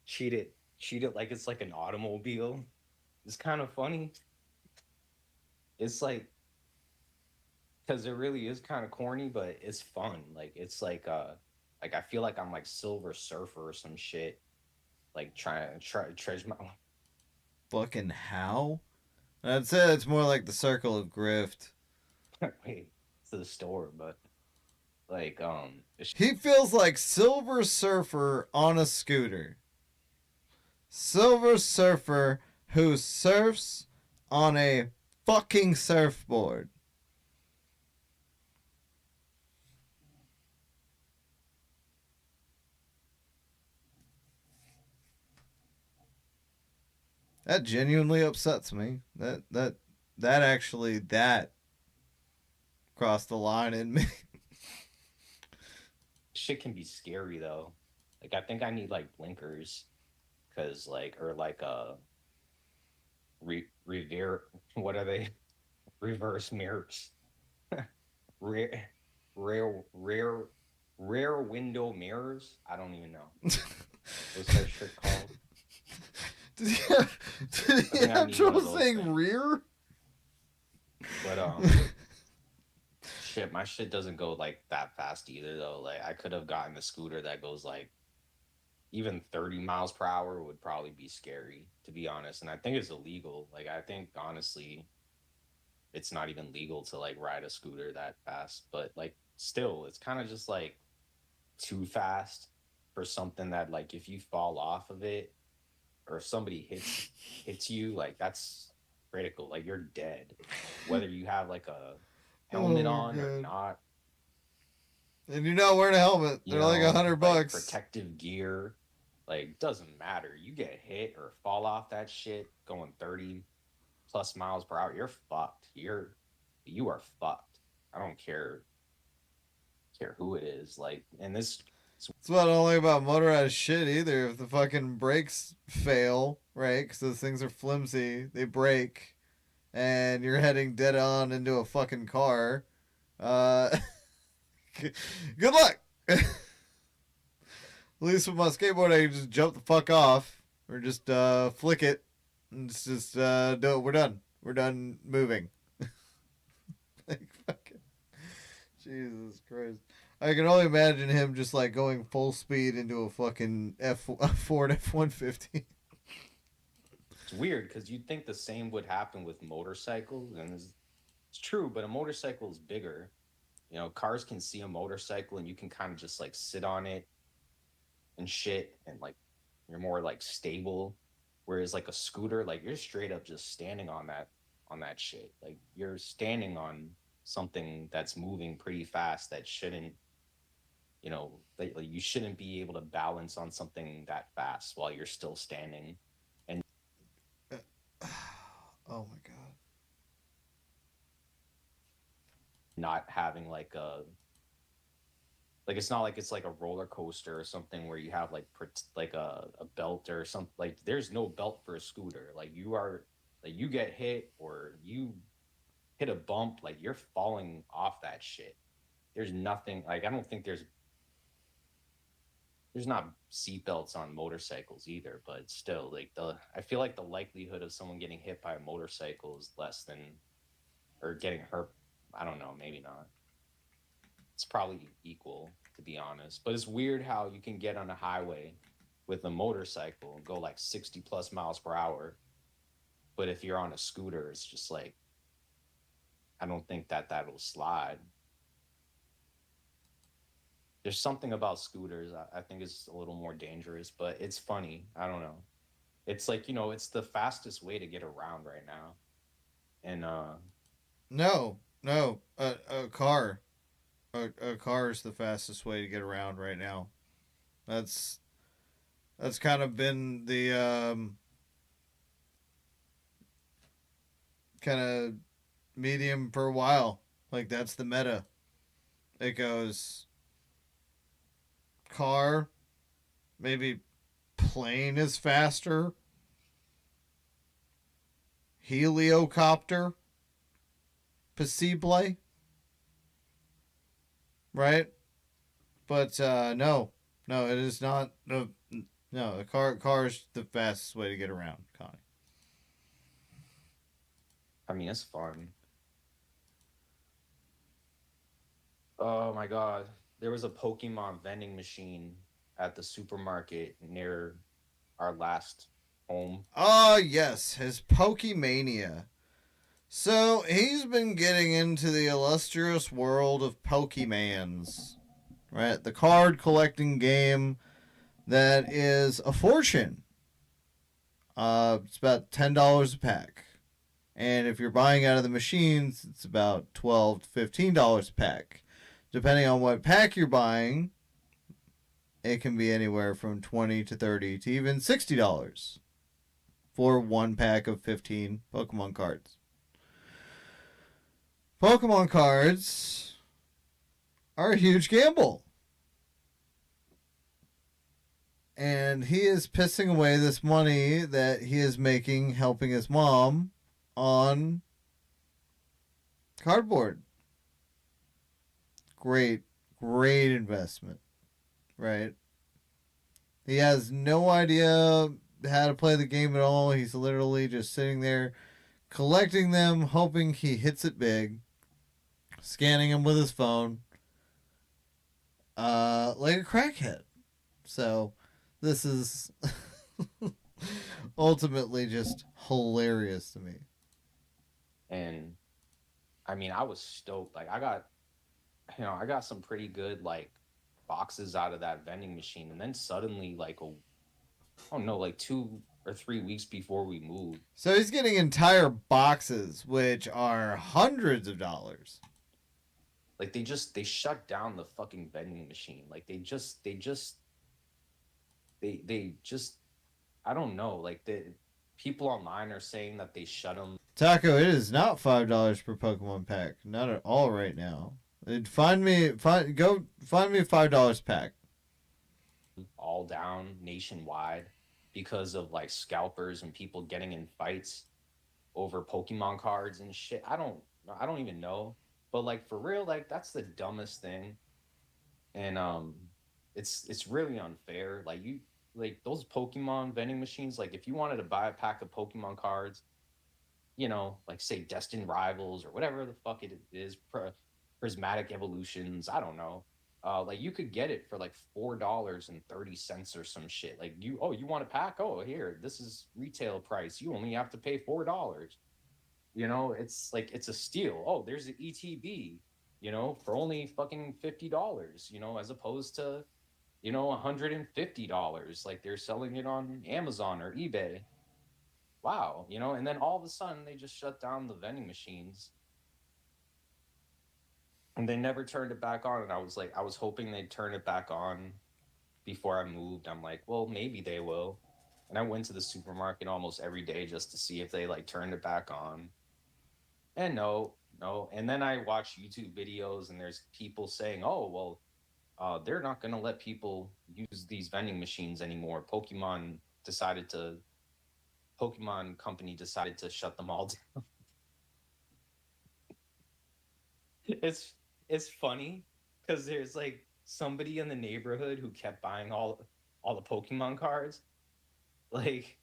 Treat it like it's like an automobile. It's kind of funny. It's because it really is kind of corny, but it's fun. Like it's like I feel like I'm like Silver Surfer or some shit. Like try treasure my Fucking how? I'd say it's more like the circle of grift. wait to the store, but like He feels like Silver Surfer on a scooter. Silver Surfer who surfs on a fucking surfboard. That genuinely upsets me. That crossed the line in me. shit can be scary though. Like I think I need like blinkers, cause like or like revere what are they reverse mirrors rare rare rare window mirrors. I don't even know what's that shit called. Did I he think I have need one trouble of those saying things. rear? But shit, my shit doesn't go like that fast either though. Like I could have gotten a scooter that goes like even 30 miles per hour would probably be scary to be honest. And I think it's illegal. Like I think honestly it's not even legal to like ride a scooter that fast, but like still it's kind of just like too fast for something that like if you fall off of it or if somebody hits you like that's critical. Like you're dead whether you have like a Oh helmet my on or god. not, And you're not wearing a helmet. you They're like know, like $100. protective gear. Like doesn't matter. You get hit or fall off that shit going 30 plus miles per hour, you're fucked. You are fucked. I don't care who it is. Like and this It's about only about motorized shit either. If the fucking brakes fail, right? Because those things are flimsy, they break, and you're heading dead on into a fucking car. Uh, good luck. At least with my skateboard, I can just jump the fuck off or just flick it. And it's just do it. We're done. We're done moving. Like fucking Jesus Christ. I can only imagine him just like going full speed into a fucking Ford F-150. it's weird because you'd think the same would happen with motorcycles, and it's true, but a motorcycle is bigger. You know, cars can see a motorcycle and you can kind of just like sit on it and shit and like you're more like stable, whereas like a scooter like you're straight up just standing on that shit, like you're standing on something that's moving pretty fast that shouldn't, you know, like you shouldn't be able to balance on something that fast while you're still standing and Oh my god. not having like it's not like it's like a roller coaster or something where you have like a belt or something. Like there's no belt for a scooter. Like you are like you get hit or you hit a bump, like you're falling off that shit. There's nothing like I don't think there's not seatbelts on motorcycles either, but still like the I feel like the likelihood of someone getting hit by a motorcycle is less than or getting hurt. I don't know, maybe not. It's probably equal to be honest. But it's weird how you can get on a highway with a motorcycle and go like 60 plus miles per hour. But if you're on a scooter, it's just like I don't think that that'll slide. There's something about scooters I think is a little more dangerous, but it's funny. I don't know. It's like, it's the fastest way to get around right now. And No, no, a car. A car is the fastest way to get around right now. That's that's kind of been the kind of medium for a while. Like that's the meta. It goes car, maybe plane is faster, heliocopter, possibly, right? But no, no, it is not. No, no, a car is the fastest way to get around, Connie. I mean, it's fun. Oh my God. There was a Pokemon vending machine at the supermarket near our last home. Ah, yes, his Pokemania. So he's been getting into the illustrious world of Pokemans, right? The card collecting game that is a fortune. It's about $10 a pack, and if you're buying out of the machines, it's about $12 to $15 a pack. Depending on what pack you're buying, it can be anywhere from 20 to 30 to even $60 for one pack of 15 Pokemon cards. Pokemon cards are a huge gamble. And he is pissing away this money that he is making helping his mom on cardboard. Great, great investment, right? He has no idea how to play the game at all. He's literally just sitting there collecting them, hoping he hits it big, scanning them with his phone, like a crackhead. So this is ultimately just hilarious to me. And I mean, I was stoked. Like I got some pretty good like boxes out of that vending machine. And then suddenly like I don't know, like 2 or 3 weeks before we moved, So he's getting entire boxes, which are hundreds of dollars. like they shut down the fucking vending machine. Like they just I don't know. Like the people online are saying that they shut them Taco, it is not $5 per Pokemon pack. Not at all right now. Go find me a $5 pack. all down nationwide because of like scalpers and people getting in fights over Pokemon cards and shit. I don't even know. But like for real, like that's the dumbest thing. And it's really unfair. Like you like those Pokemon vending machines, like if you wanted to buy a pack of Pokemon cards, like say Destined Rivals or whatever the fuck it is, Prismatic Evolutions, I don't know. Like you could get it for like $4.30 or some shit. Like you want a pack? Oh, here, this is retail price. You only have to pay $4. It's like it's a steal. Oh, there's an ETB, for only fucking $50, as opposed to, $150. Like they're selling it on Amazon or eBay. Wow, and then all of a sudden they just shut down the vending machines and they never turned it back on. And I was hoping they'd turn it back on before I moved. I'm like, well, maybe they will. And I went to the supermarket almost every day just to see if they like turned it back on. And no, no. And then I watch YouTube videos and there's people saying, oh, well, they're not going to let people use these vending machines anymore. Pokemon company decided to shut them all down. It's it's funny because there's like somebody in the neighborhood who kept buying all the Pokemon cards. Like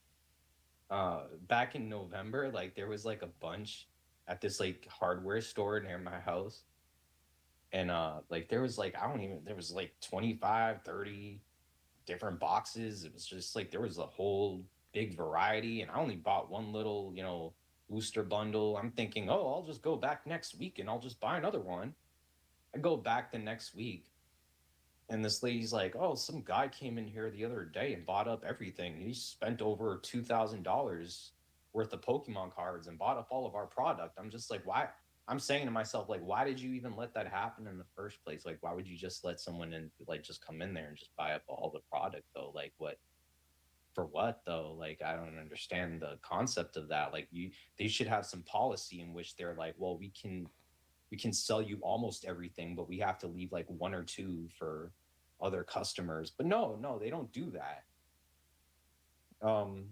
back in November, like there was like a bunch at this like hardware store near my house. And like there was like I don't even there was like 25, 30 different boxes. It was just like there was a whole big variety, and I only bought one little, booster bundle. I'm thinking, oh, I'll just go back next week and I'll just buy another one. I go back the next week, And this lady's like, "Oh, some guy came in here the other day and bought up everything. He spent over $2,000 worth of Pokemon cards and bought up all of our product." I'm just like, why? I'm saying to myself, like, why did you even let that happen in the first place? Like, why would you just let someone in, like, just come in there and just buy up all the product though? Like, what for? What though? Like, I don't understand the concept of that. Like, they should have some policy in which they're like, well, we can sell you almost everything, but we have to leave like one or two for other customers. But no, no, they don't do that. Um,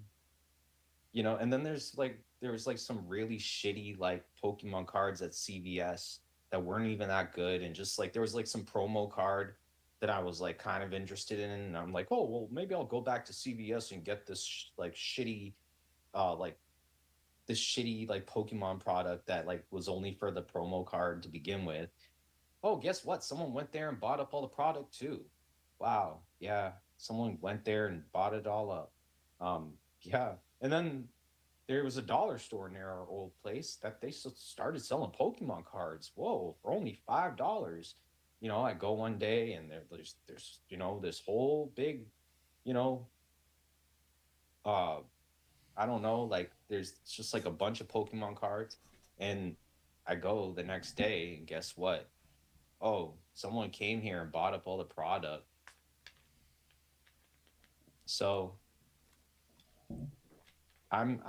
and then there was like some really shitty like Pokemon cards at CVS that weren't even that good, and just like there was like some promo card that I was like kind of interested in, and I'm like, oh well, maybe I'll go back to CVS and get this like shitty, like this shitty like Pokemon product that like was only for the promo card to begin with. Oh, guess what? Someone went there and bought up all the product too. Wow. Yeah. Someone went there and bought it all up. Yeah. And then there was a dollar store near our old place that they started selling Pokemon cards. Whoa, for only $5. I go one day and there's this whole big, you know, uh I don't know, like there's just like a bunch of Pokemon cards. And I go the next day and guess what? Oh, someone came here and bought up all the product. So I'm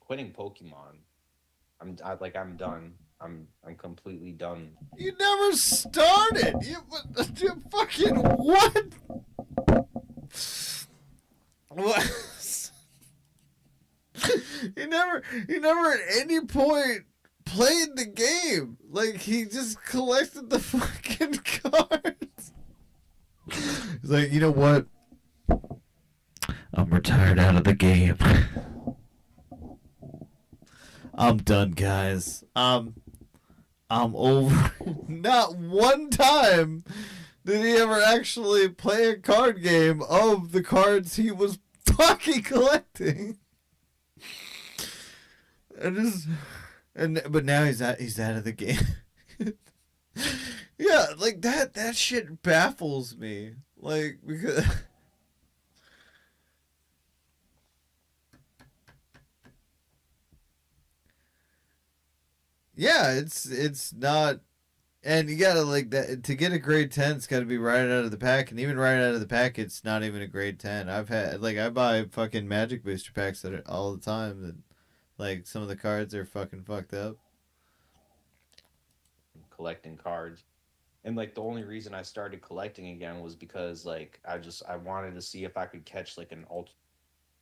quitting Pokemon. I'm done. I'm completely done. You never started. You fucking what? What? He never at any point played the game. Like he just collected the fucking cards. He's like, you know what? I'm retired out of the game. I'm done, guys. I'm over. Not one time did he ever actually play a card game of the cards he was fucking collecting. And just, but now he's out of the game. Yeah, like that shit baffles me. Like because yeah, it's not. And you gotta like that to get a grade 10. It's got to be right out of the pack, and even right out of the pack, it's not even a grade 10. I've had like I buy fucking Magic booster packs that are all the time. That like some of the cards are fucking fucked up. Collecting cards. And like the only reason I started collecting again was because like I wanted to see if I could catch like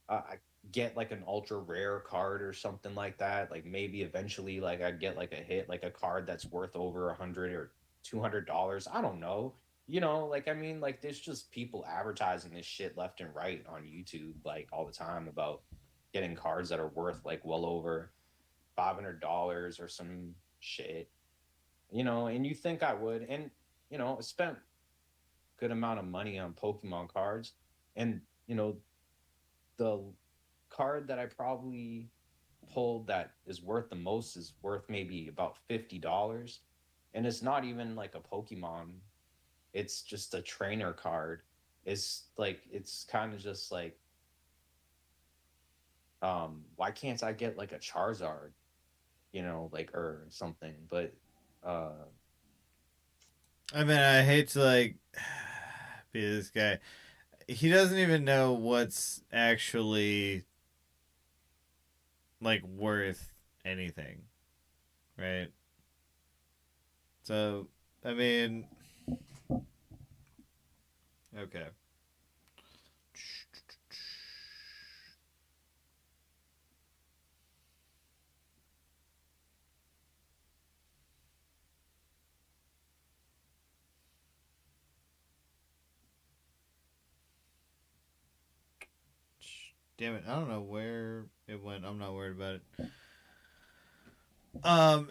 I get like an ultra rare card or something like that. Like maybe eventually like I'd get like a hit, like a card that's worth over 100 or $200. I don't know. Like I mean, like there's just people advertising this shit left and right on YouTube like all the time about getting cards that are worth like well over $500 or some shit. And you think I would, and I spent good amount of money on Pokemon cards, and the card that I probably pulled that is worth the most is worth maybe about $50, and it's not even like a Pokemon. It's just a trainer card. It's kind of just like, why can't I get like a Charizard, like or something? But uh, I mean, I hate to like be this guy. He doesn't even know what's actually like worth anything, right? So, I mean, okay. Damn it! I don't know where it went. I'm not worried about it. Um,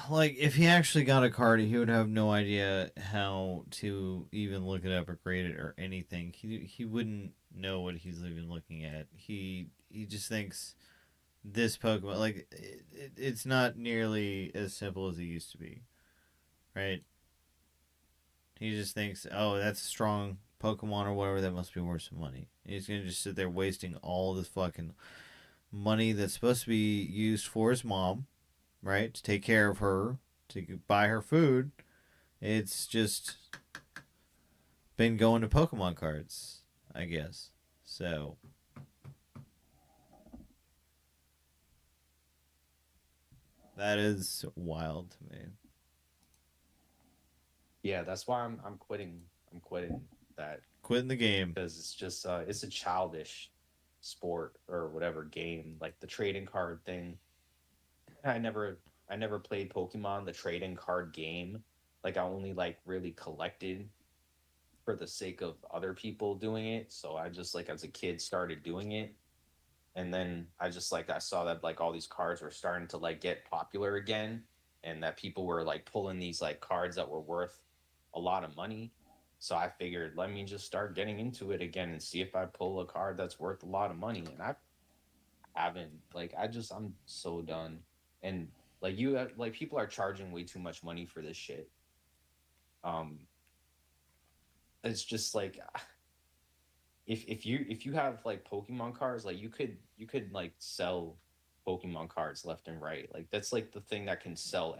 like if he actually got a card, he would have no idea how to even look it up or grade it or anything. He wouldn't know what he's even looking at. He just thinks this Pokemon like it's not nearly as simple as it used to be, right? He just thinks, oh, that's a strong Pokemon or whatever. That must be worth some money. He's gonna just sit there wasting all this fucking money that's supposed to be used for his mom, right? To take care of her, to buy her food. It's just been going to Pokemon cards, I guess. So that is wild to me. Yeah, that's why I'm quitting. I'm quitting that Quitting the game. because it's just it's a childish sport or whatever game, like the trading card thing. I never I never played Pokemon, the trading card game. Like I only like really collected for the sake of other people doing it. So I just like as a kid started doing it. And then I just like I saw that like all these cards were starting to like get popular again and that people were like pulling these like cards that were worth a lot of money. So I figured let me just start getting into it again and see if I pull a card that's worth a lot of money. And I haven't like I'm so done. And like like people are charging way too much money for this shit. Um it's just like if you have like Pokemon cards, like you could like sell Pokemon cards left and right. Like that's like the thing that can sell.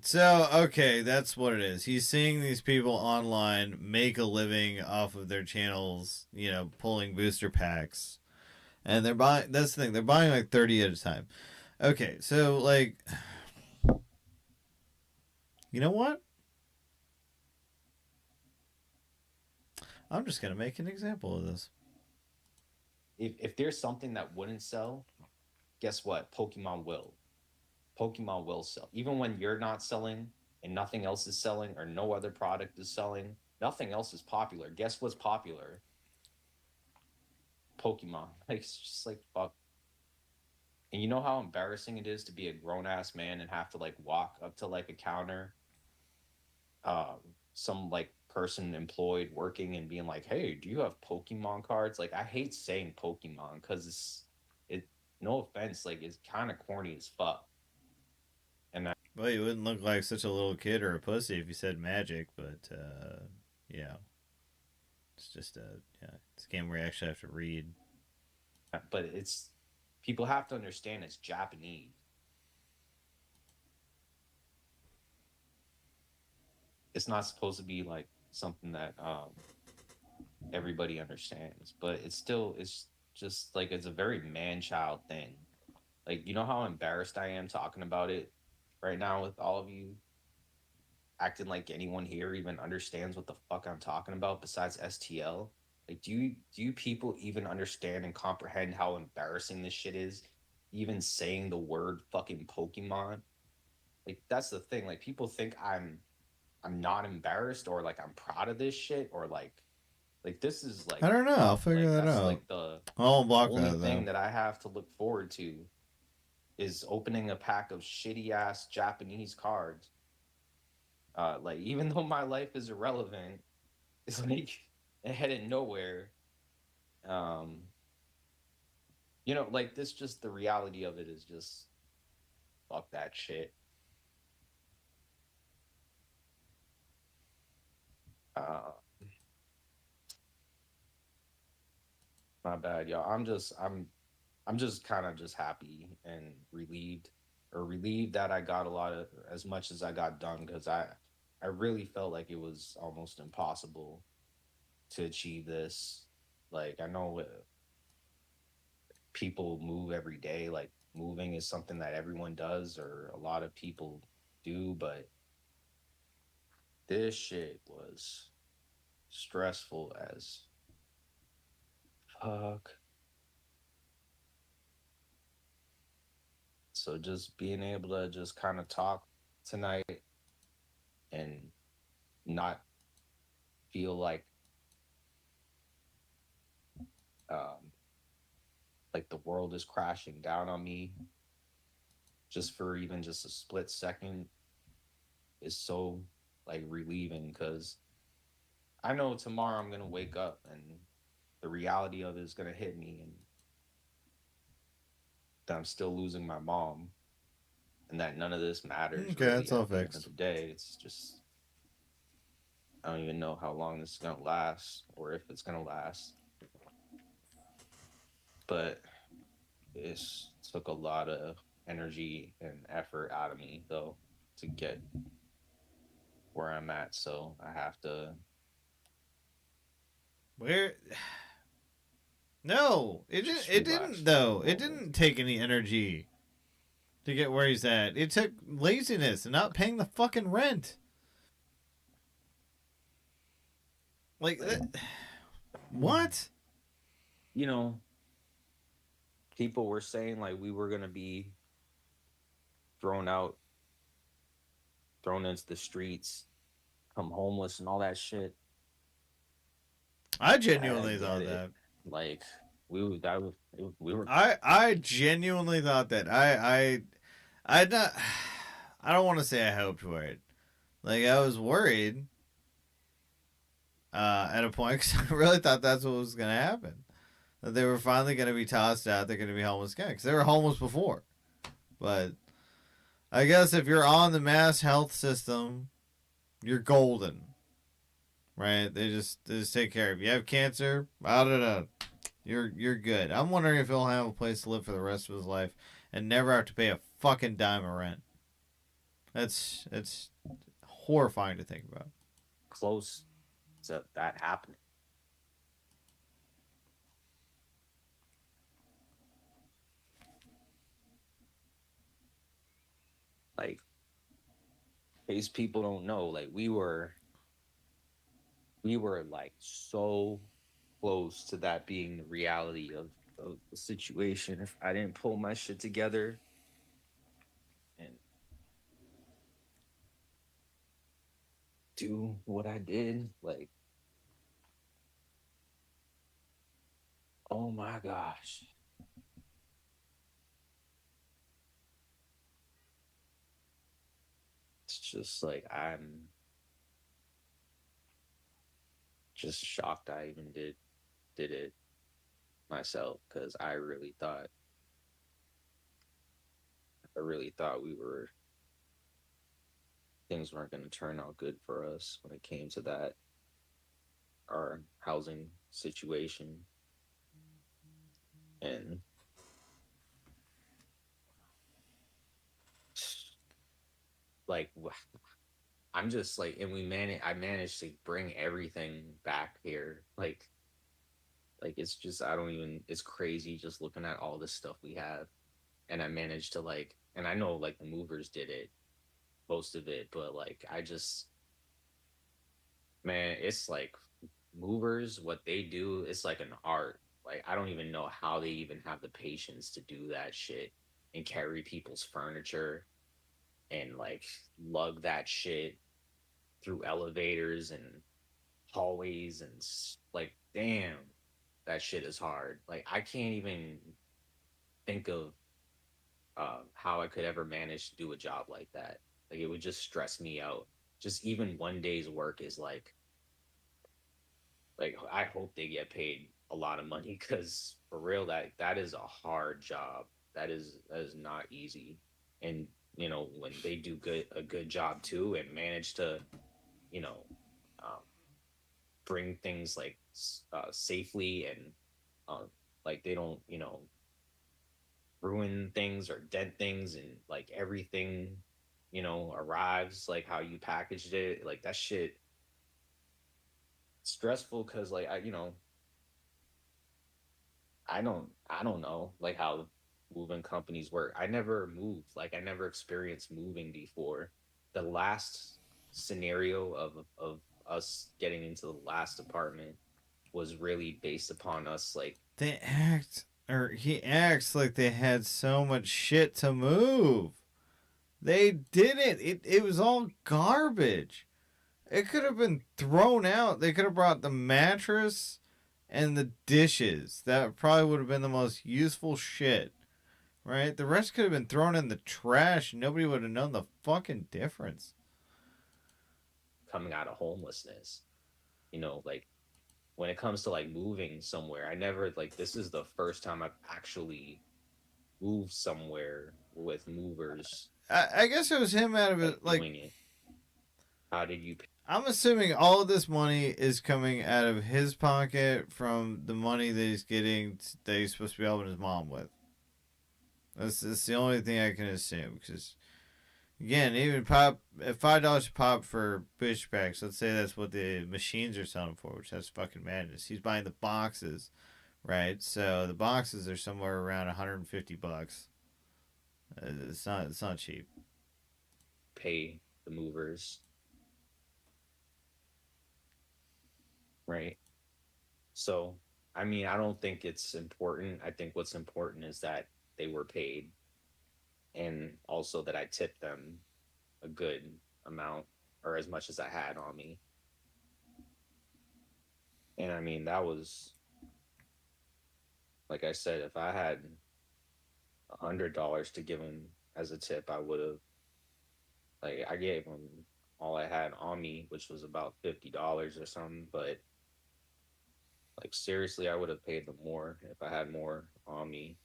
So, okay, that's what it is. He's seeing these people online make a living off of their channels, pulling booster packs. And they're buying, that's the thing, they're buying like 30 at a time. Okay, so, like, you know what? I'm just going to make an example of this. If there's something that wouldn't sell, guess what? Pokemon will. Pokemon will sell. Even when you're not selling and nothing else is selling or no other product is selling, nothing else is popular. Guess what's popular? Pokemon. Like it's just like fuck. And you know how embarrassing it is to be a grown ass man and have to like walk up to like a counter, um, some like person employed working and being like, "Hey, do you have Pokemon cards?" Like I hate saying Pokemon because it. No offense, like it's kind of corny as fuck. And Well, you wouldn't look like such a little kid or a pussy if you said magic, but, yeah. It's just it's a game where you actually have to read. but it's people have to understand it's Japanese. It's not supposed to be like something that everybody understands, but it's just like it's a very man child thing. Like you know how embarrassed I am talking about it right now with all of you acting like anyone here even understands what the fuck I'm talking about besides STL. Like do you people even understand and comprehend how embarrassing this shit is? Even saying the word fucking Pokemon. Like that's the thing. Like people think I'm not embarrassed or like I'm proud of this shit or like this is I like don't know. I'll fuck. figure Like that that's out. like the I won't block only that, thing though. that I have to look forward to is opening a pack of shitty ass Japanese cards. Like even though my life is irrelevant, it's like headed nowhere. Um, like this just the reality of it is just fuck that shit. Uh, my bad, y'all. I'm just kind of just happy and relieved that I got a lot of as much as I got done because I really felt like it was almost impossible to achieve this. Like I know people move every day, like moving is something that everyone does or a lot of people do, but this shit was stressful as fuck. So just being able to just kind of talk tonight and not feel um, like the world is crashing down on me just for even just a split second is so like relieving because I know tomorrow I'm gonna wake up and the reality of it is gonna hit me and that I'm still losing my mom and that none of this matters Okay, really that's all at the end of fixed. the day. It's just I don't even know how long this is gonna last or if it's gonna last. But it's took a lot of energy and effort out of me though to get where I'm at. So I have to Where? No, it didn't. just It relax didn't for a though. It moment. didn't take any energy to get where he's at. It took laziness and not paying the fucking rent. Like Like, that. What? you know, people were saying like we were gonna be thrown out, thrown into the streets, come homeless and all that shit. I I genuinely get thought it. that. Like that was we were I genuinely thought that. I not. I don't want to say I hoped for it. Like I was worried at a point because I really thought that's what was gonna happen. That they were finally gonna be tossed out. They're gonna be homeless again because they were homeless before. But I guess if you're on the mass health system, you're golden, right? They just take care of you. You have cancer, I don't know. You're good. I'm wondering if he'll have a place to live for the rest of his life and never have to pay a fucking dime of rent. It's horrifying to think about. close to that happening. Like, these people don't know. Like, we were like so close to that being the reality of the situation. If I didn't pull my shit together and do what I did, like, oh my gosh. It's just like I'm just shocked I even did it myself because I really thought we were things weren't going to turn out good for us when it came to that our housing situation. And like I'm just like, and I managed to bring everything back here. Like it's just I don't even it's crazy just looking at all this stuff we have. And I managed to like, and I know like the movers did it, most of it, but like I just, man, it's like movers, what they do, it's like an art. Like I don't even know how they even have the patience to do that shit and carry people's furniture and like lug that shit through elevators and hallways and like damn, that shit is hard. Like I can't even think of how I could ever manage to do a job like that. Like it would just stress me out. Just even one day's work is like I hope they get paid a lot of money because for real that is a hard job. That is not easy. And when they do a good job too and manage to you know um, bring things like safely and uh, like they don't ruin things or dent things and like everything arrives like how you packaged it, like that shit stressful because like I don't know like how moving companies work. I never moved, like I never experienced moving before. The last scenario of us getting into the last apartment was really based upon us like They act or he acts like they had so much shit to move. They didn't. It was all garbage. It could have been thrown out. They could have brought the mattress and the dishes. That probably would have been the most useful shit, right? The rest could have been thrown in the trash. Nobody would have known the fucking difference. coming out of homelessness. Like when it comes to like moving somewhere, I never like this is the first time I've actually moved somewhere with movers I guess it was him out of like it. Like doing it. How did you I'm assuming all of this money is coming out of his pocket from the money that he's getting that he's supposed to be helping his mom with. That's the only thing I can assume. Because, again, even pop at $5 a pop for booster packs, let's say that's what the machines are selling for, which that's fucking madness. He's buying the boxes, right? So the boxes are somewhere around $150. It's not cheap. Pay the movers, right? So, I mean, I don't think it's important. I think what's important is that they were paid, and also that I tipped them a good amount, or as much as I had on me. And I mean, that was, like I said, if I had $100 to give them as a tip, I would have, like, I gave them all I had on me, which was about $50 or something. But like, seriously, I would have paid them more if I had more on me,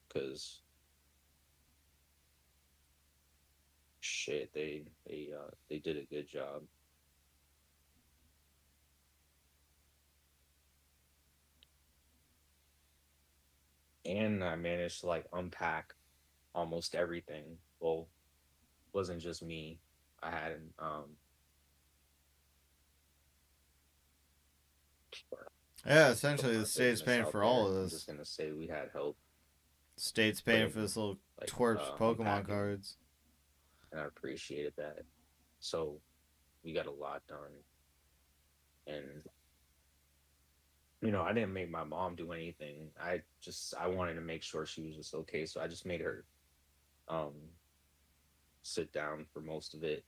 because shit, they did a good job. And I managed to like unpack almost everything. Well, wasn't just me. I had Yeah, like essentially the our state's business paying out for there. all of I'm this. just gonna say we had help State's paying for putting this little like twerp's Pokemon unpacking, cards. and I appreciated that. So we got a lot done, and I didn't make my mom do anything. I wanted to make sure she was just okay, so I just made her um sit down for most of it,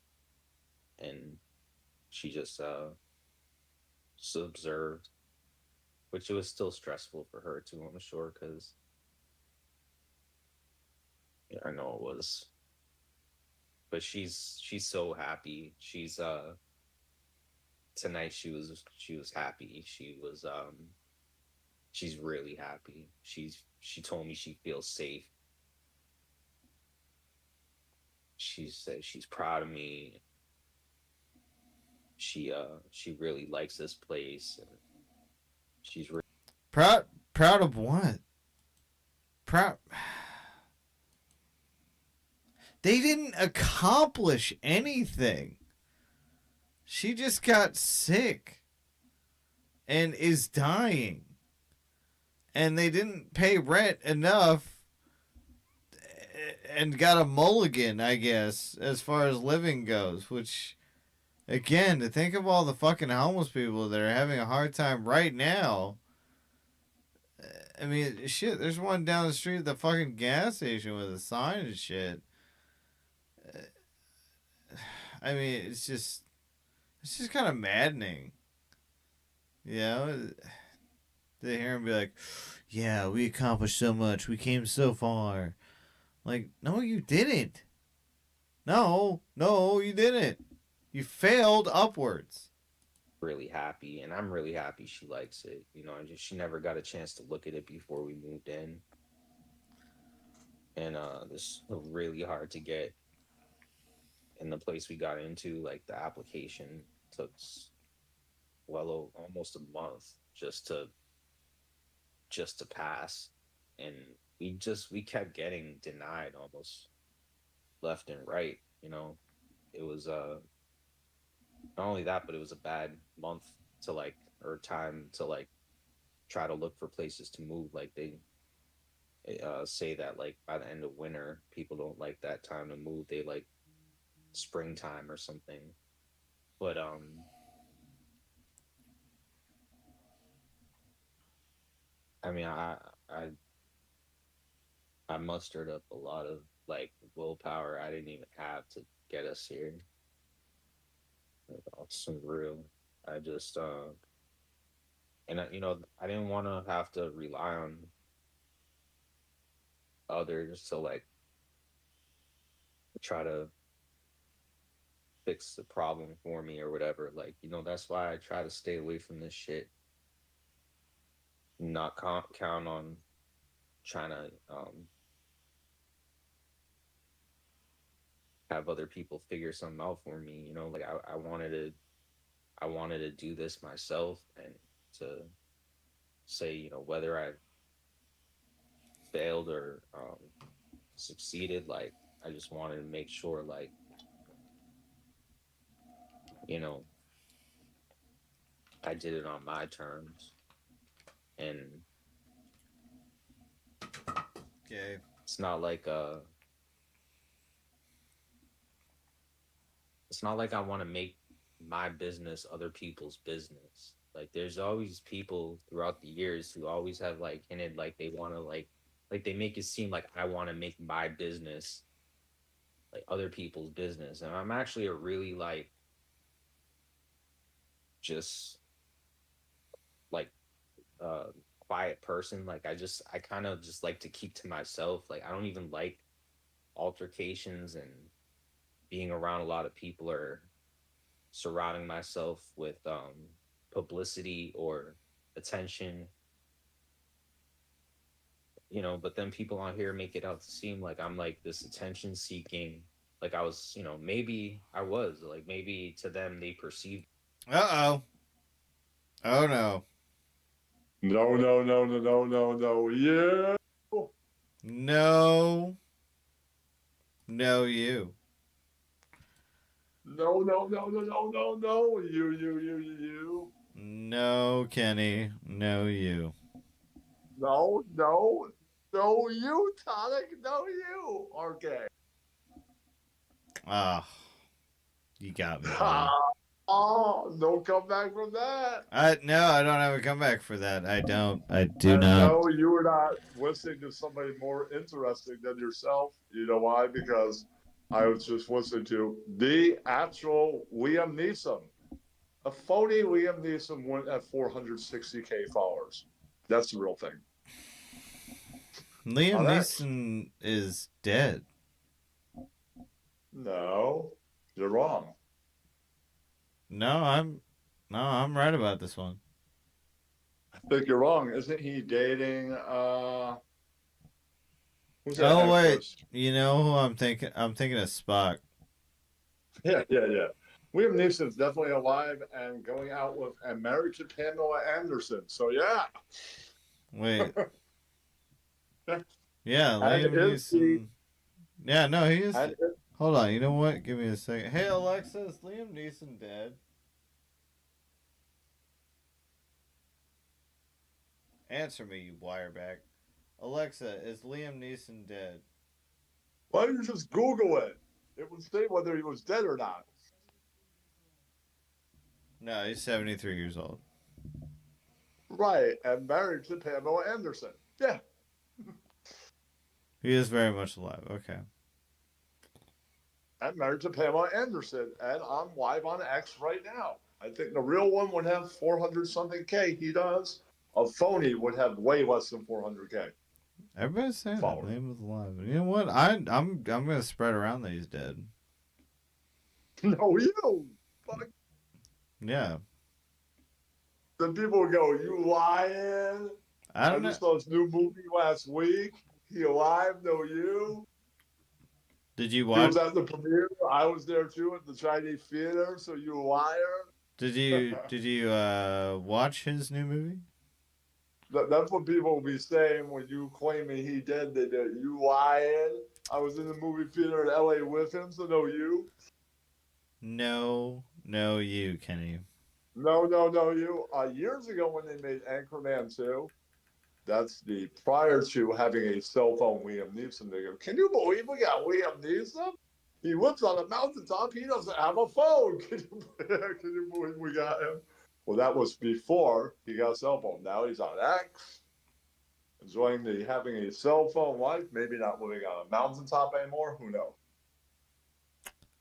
and she just observed, which it was still stressful for her too, I'm sure, because yeah, I know it was. But she's so happy. Tonight she was happy. She's really happy. She told me she feels safe. She said she's proud of me. She really likes this place, and she's Proud of what? Proud. They didn't accomplish anything. She just got sick and is dying. And they didn't pay rent enough and got a mulligan, I guess, as far as living goes. Which, again, to think of all the fucking homeless people that are having a hard time right now. I mean, shit, there's one down the street at the fucking gas station with a sign and shit. I mean, it's just kind of maddening. You know? To hear him be like, yeah, we accomplished so much. We came so far. Like, no, you didn't. No, you didn't. You failed upwards. really happy, and I'm really happy she likes it. She never got a chance to look at it before we moved in, and this was really hard to get. In the place we got into, like the application took almost a month just to pass, and we kept getting denied almost left and right. It was not only that, but it was a bad month to like, or time to like try to look for places to move. Like they say that like by the end of winter, people don't like that time to move. They like springtime or something. But I mean, I mustered up a lot of like willpower I didn't even have to get us here. Some real. I just and I didn't want to have to rely on others to like try to fix the problem for me or whatever. Like, that's why I try to stay away from this shit. Not count on trying to have other people figure something out for me. You know, like I wanted to do this myself and to say, you know, whether I failed or succeeded, like I just wanted to make sure, like, you know, I did it on my terms, and Okay. it's not like it's not like I want to make my business other people's business. Like there's always people throughout the years who always have like hinted like they want to like they make it seem like I want to make my business like other people's business, and I'm actually a really like just like uh quiet person. Like I kind of just like to keep to myself. Like I don't even like altercations and being around a lot of people or surrounding myself with publicity or attention, you know. But then people on here make it out to seem like I'm like this attention seeking, like I was, you know, maybe I was like, maybe to them they perceived. Uh-oh. Oh, no. No, no, no, no, no, no, no. Yeah. No. No, you. No, no, no, no, no, no, no. You. No, Kenny. No, you. No, no, no, you, Tonic. No, you. Okay. Ah. You got me. Ha. Oh, no comeback from that. No, I don't have a comeback for that. I don't. I do And not. no, you were not listening to somebody more interesting than yourself. You know why? Because I was just listening to the actual Liam Neeson. A phony Liam Neeson went at 460K followers. That's the real thing. Liam On X. Neeson is dead. No, you're wrong. No, I'm right about this one. I think you're wrong. Isn't he dating who's that Oh wait, actress? you know who I'm thinking? I'm thinking of Spock. Yeah. Liam Neeson's definitely alive and going out with and married to Pamela Anderson. So yeah. Wait. Yeah, And Liam is he- Neeson. Yeah, no, he is. And Hold on, you know what? Give me a second. Hey Alexa, is Liam Neeson dead? Answer me, you wireback. Alexa, is Liam Neeson dead? why don't you just Google it? It would say whether he was dead or not. No, he's 73 years old. Right, and married to Pamela Anderson. Yeah. He is very much alive. Okay. And married to Pamela Anderson. And I'm live on X right now. I think the real one would have 400 something K. He does. A phony would have way less than 400K. Everybody's saying that Forward. Liam was alive. You know what? I'm gonna spread around that he's dead. No, you. Fuck. Yeah. Then people would go, you lying? I I don't know. just saw his new movie last week. He alive? No, you. Did you He watch? was at the premiere. I was there too at the Chinese theater. So you liar. Did you watch his new movie? That's what people will be saying when you claiming he did. They did. You lying? I was in the movie theater in LA with him. So no, you. No, you, Kenny. No, you. Years ago when they made Anchorman 2, that's the prior to having a cell phone Liam Neeson. They go, can you believe we got Liam Neeson? He lives on a mountaintop. He doesn't have a phone. Can you believe we got him? Well, that was before he got a cell phone. Now he's on X, enjoying the having a cell phone life. Maybe not living on a mountaintop anymore. Who knows?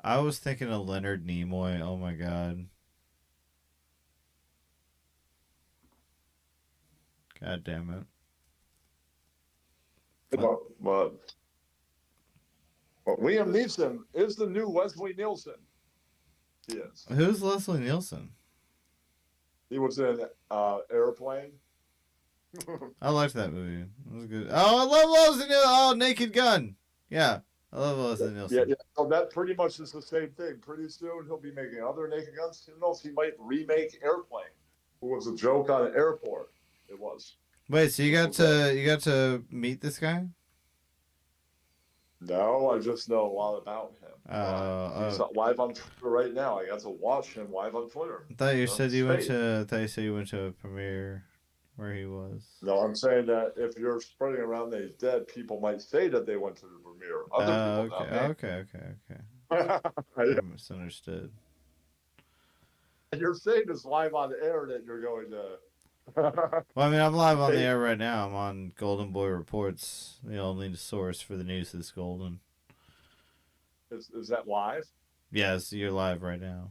I was thinking of Leonard Nimoy. Oh my god. God damn it. But Liam Neeson is the new Leslie Nielsen. He is. Who's Leslie Nielsen? He was in Airplane. I liked that movie. It was good. Oh, I love Leslie Nielsen. Oh, Naked Gun. Yeah, I love Leslie Yeah, Nielsen. yeah. So that pretty much is the same thing. Pretty soon he'll be making other Naked Guns. Who knows? He might remake Airplane, who was a joke on an airport. It was. Wait, so This was a you got to meet this guy? No, I just know a lot about him. He's Oh, live on Twitter right now. I got to watch him live on Twitter. I thought you said It's you went fake. to. I thought you said you went to a premiere where he was. No, I'm saying that if you're spreading around that he's dead, people might say that they went to the premiere. Other people, Okay, not me. I misunderstood. You're saying this live on the air that you're going to. Well, I mean, I'm live on the air right now. I'm on Golden Boy Reports, the only source for the news that's golden. Is that live? Yes, you're live right now.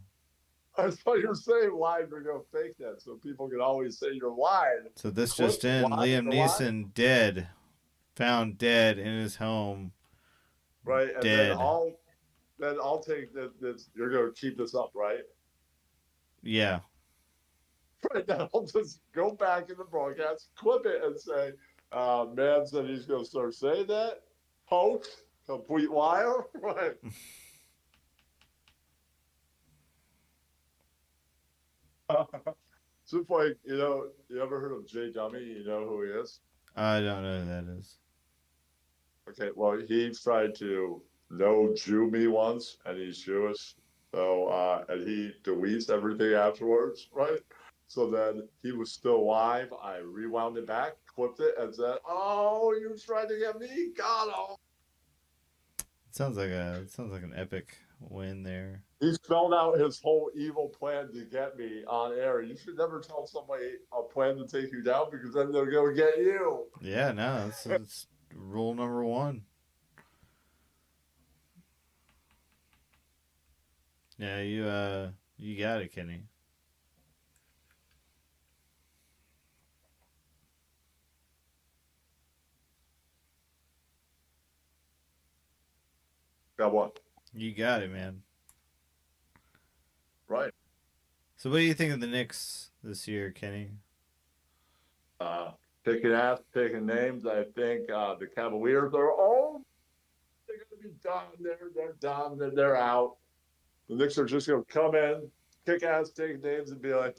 I thought you were saying live. You're going to fake that so people can always say you're live. So this Clip just in: live, Liam you're live? Neeson dead, found dead in his home. Right, and Dead. then I'll take that. You're going to keep this up, right? Yeah. Right, then I'll just go back in the broadcast, clip it, and say, "Man said he's going to start saying that. Hoax, complete liar." Right. Just like you ever heard of Jay Dummy? You know who he is? I don't know who that is. Okay, well, he tried to no Jew me once, and he's Jewish. So, and he deletes everything afterwards, right? So then he was still live. I rewound it back, clipped it, and said, "Oh, you tried to get me? Got him." It sounds like an epic win there. He spelled out his whole evil plan to get me on air. You should never tell somebody a plan to take you down because then they're going to get you. Yeah, no, it's rule number one. Yeah, you got it, Kenny. Got what? You got it, man. Right. So what do you think of the Knicks this year, Kenny? Picking ass, picking names. I think the Cavaliers are they're going to be done. They're done. They're out. The Knicks are just going to come in, kick ass, take names, and be like,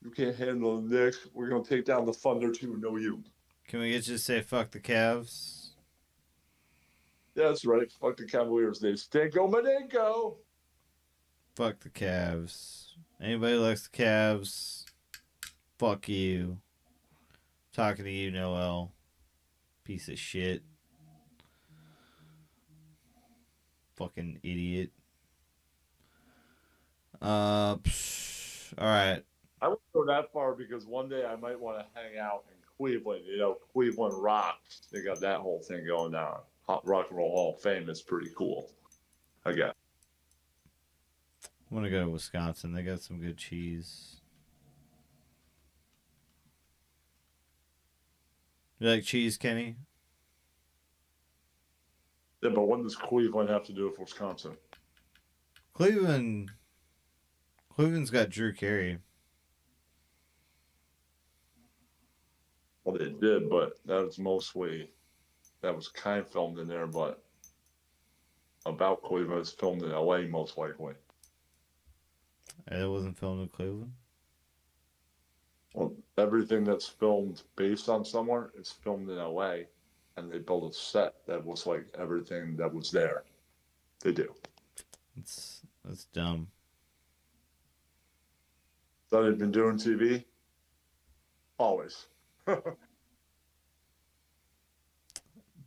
"You can't handle the Knicks. We're going to take down the Thunder too. No, you." Can we get you to say fuck the Cavs? Yeah, that's right. Fuck the Cavaliers. They stinko maninko. Fuck the Cavs. Anybody likes the Cavs? Fuck you. Talking to you, Noel. Piece of shit. Fucking idiot. All right. I won't go that far because one day I might want to hang out in Cleveland. Cleveland rocks. They got that whole thing going down. Hot Rock and Roll Hall of Fame is pretty cool. I guess. I'm gonna go to Wisconsin. They got some good cheese. You like cheese, Kenny? Yeah, but what does Cleveland have to do with Wisconsin? Cleveland's got Drew Carey. Well, they did, but that was kind of filmed in there, but about Cleveland is filmed in LA most likely. It wasn't filmed in Cleveland. Well, everything that's filmed based on somewhere is filmed in LA, and they built a set that was like everything that was there. They do. That's dumb. So they've been doing TV? Always.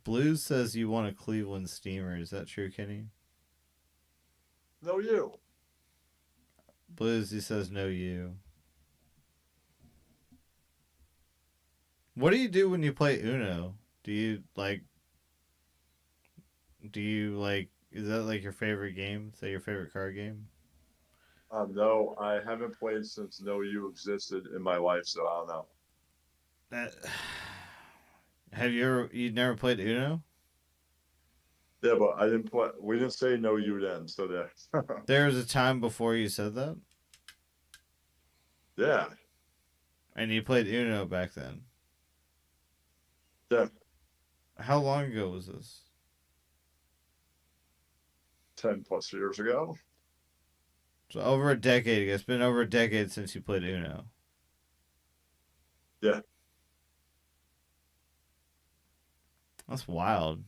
Blues says you want a Cleveland steamer. Is that true, Kenny? No, you. Blues, he says no you. What do you do when you play Uno? Do you like, is that like your favorite game? Is that your favorite card game? No, I haven't played since No You existed in my life, so I don't know. You never played Uno? Yeah, but I didn't play. We didn't say No You then, so there. There was a time before you said that? Yeah. And you played Uno back then? Yeah. How long ago was this? 10+ years ago. So over a decade ago. It's been over a decade since you played Uno. Yeah. That's wild.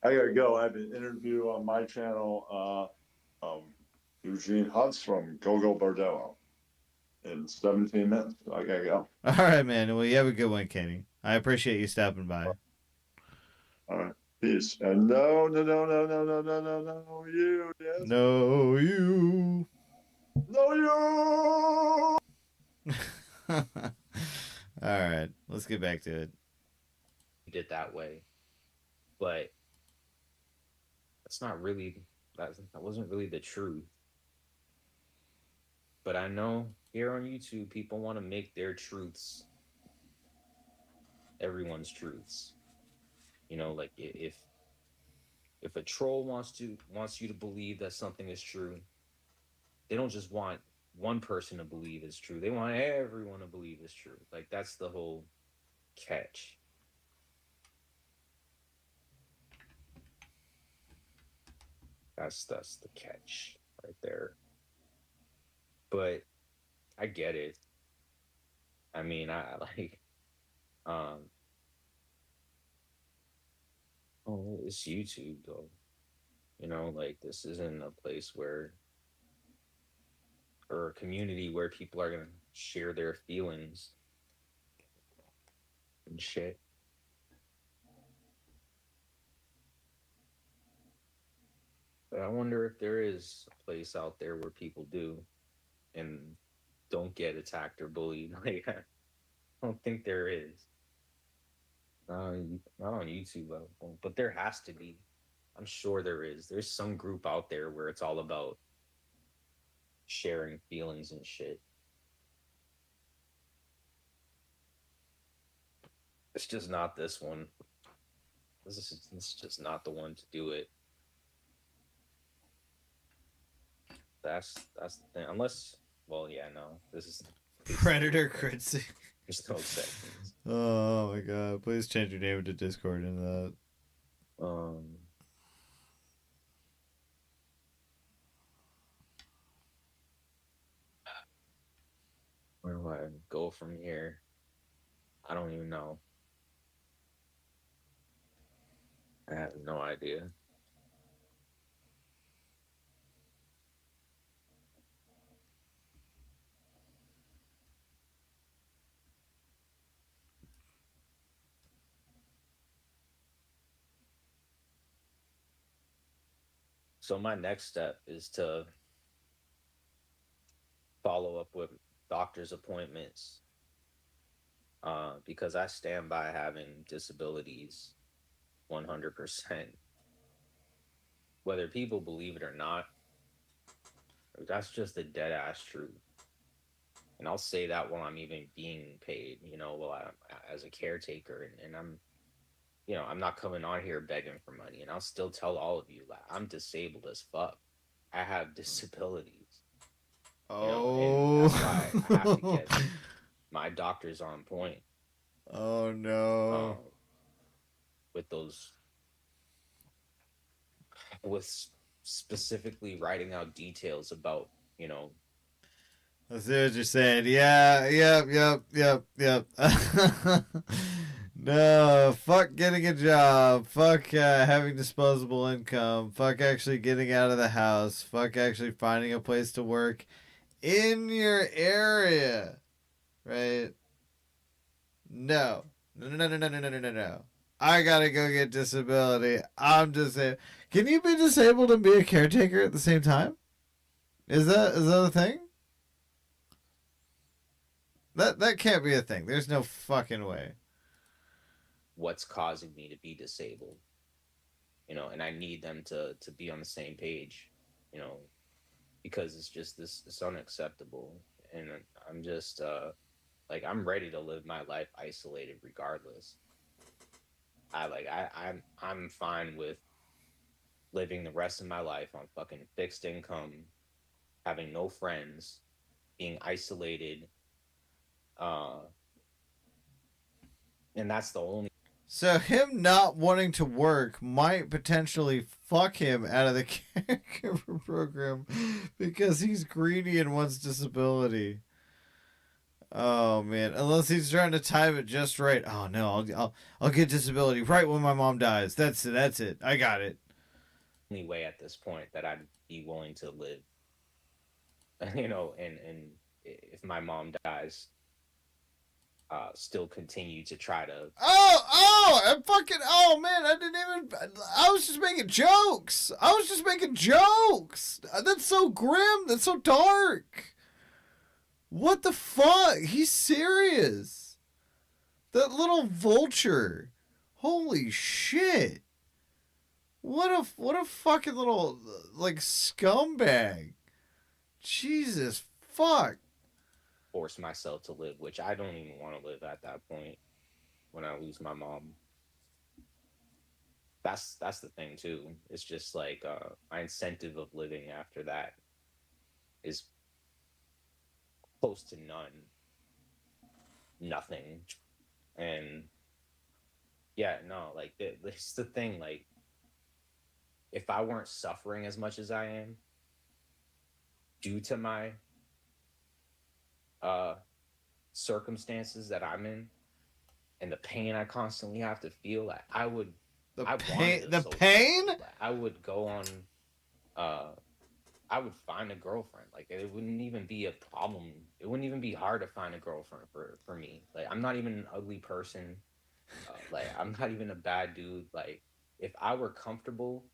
I gotta go. I have an interview on my channel. Eugene Huntz from Gogo Bordello in 17 minutes. I gotta go. All right, man. Well, you have a good one, Kenny. I appreciate you stopping by. All right. Peace. And no, you, yes. No, you. No, you. All right. Let's get back to it. Did that way, but that's not really that wasn't really the truth. But I know here on YouTube, people want to make their truths everyone's truths. You know, like if a troll wants you to believe that something is true, they don't just want one person to believe it's true. They want everyone to believe it's true. Like that's the whole catch. That's the catch right there. But I get it. I mean, I like oh, it's YouTube though. You know, like this isn't a place where or a community where people are gonna share their feelings and shit. But I wonder if there is a place out there where people do and don't get attacked or bullied. Like I don't think there is. Not on YouTube, but there has to be. I'm sure there is. There's some group out there where it's all about sharing feelings and shit. It's just not this one. This is just not the one to do it. That's the thing. Unless, well, yeah, no. This is Predator Critzy. there's no exceptions. Oh my god. Please change your name to Discord in that. Where do I go from here? I don't even know. I have no idea. So my next step is to follow up with doctor's appointments because I stand by having disabilities 100%. Whether people believe it or not, that's just a dead ass truth. And I'll say that while I'm even being paid, you know, while I'm as a caretaker, and I'm, you know, I'm not coming on here begging for money, and I'll still tell all of you, like, I'm disabled as fuck. I have disabilities, you know, and that's why I have to get my doctors on point. Oh no. With those, with specifically writing out details about, you know, I see what you're saying. Yeah, yep. No, fuck getting a job. Fuck having disposable income. Fuck actually getting out of the house. Fuck actually finding a place to work in your area. Right? No. No. I gotta go get disability. I'm disabled. Can you be disabled and be a caretaker at the same time? Is that a thing? That can't be a thing. There's no fucking way. what's causing me to be disabled, you know, and I need them to be on the same page, you know, because it's just this, it's unacceptable. And I'm just like, I'm ready to live my life isolated regardless. I'm fine with living the rest of my life on fucking fixed income, having no friends, being isolated, and that's the only So him not wanting to work might potentially fuck him out of the caregiver program because he's greedy and wants disability. Oh man, unless he's trying to time it just right. Oh no, I'll get disability right when my mom dies. That's it. That's it. I got it. Only way at this point that I'd be willing to live, you know, and if my mom dies, still continue to try to. Oh man, I was just making jokes. That's so grim. That's so dark. What the fuck? He's serious. That little vulture. Holy shit. What a fucking little like scumbag. Jesus fuck. Force myself to live, which I don't even want to live at that point when I lose my mom. That's the thing too. It's just like my incentive of living after that is close to nothing. And yeah, no, like it's the thing. Like if I weren't suffering as much as I am due to my circumstances that I'm in and the pain I constantly have to feel, like I would pain? I would go on I would find a girlfriend. Like it wouldn't even be a problem. It wouldn't even be hard to find a girlfriend for me. Like I'm not even an ugly person. Like I'm not even a bad dude. Like if I were comfortable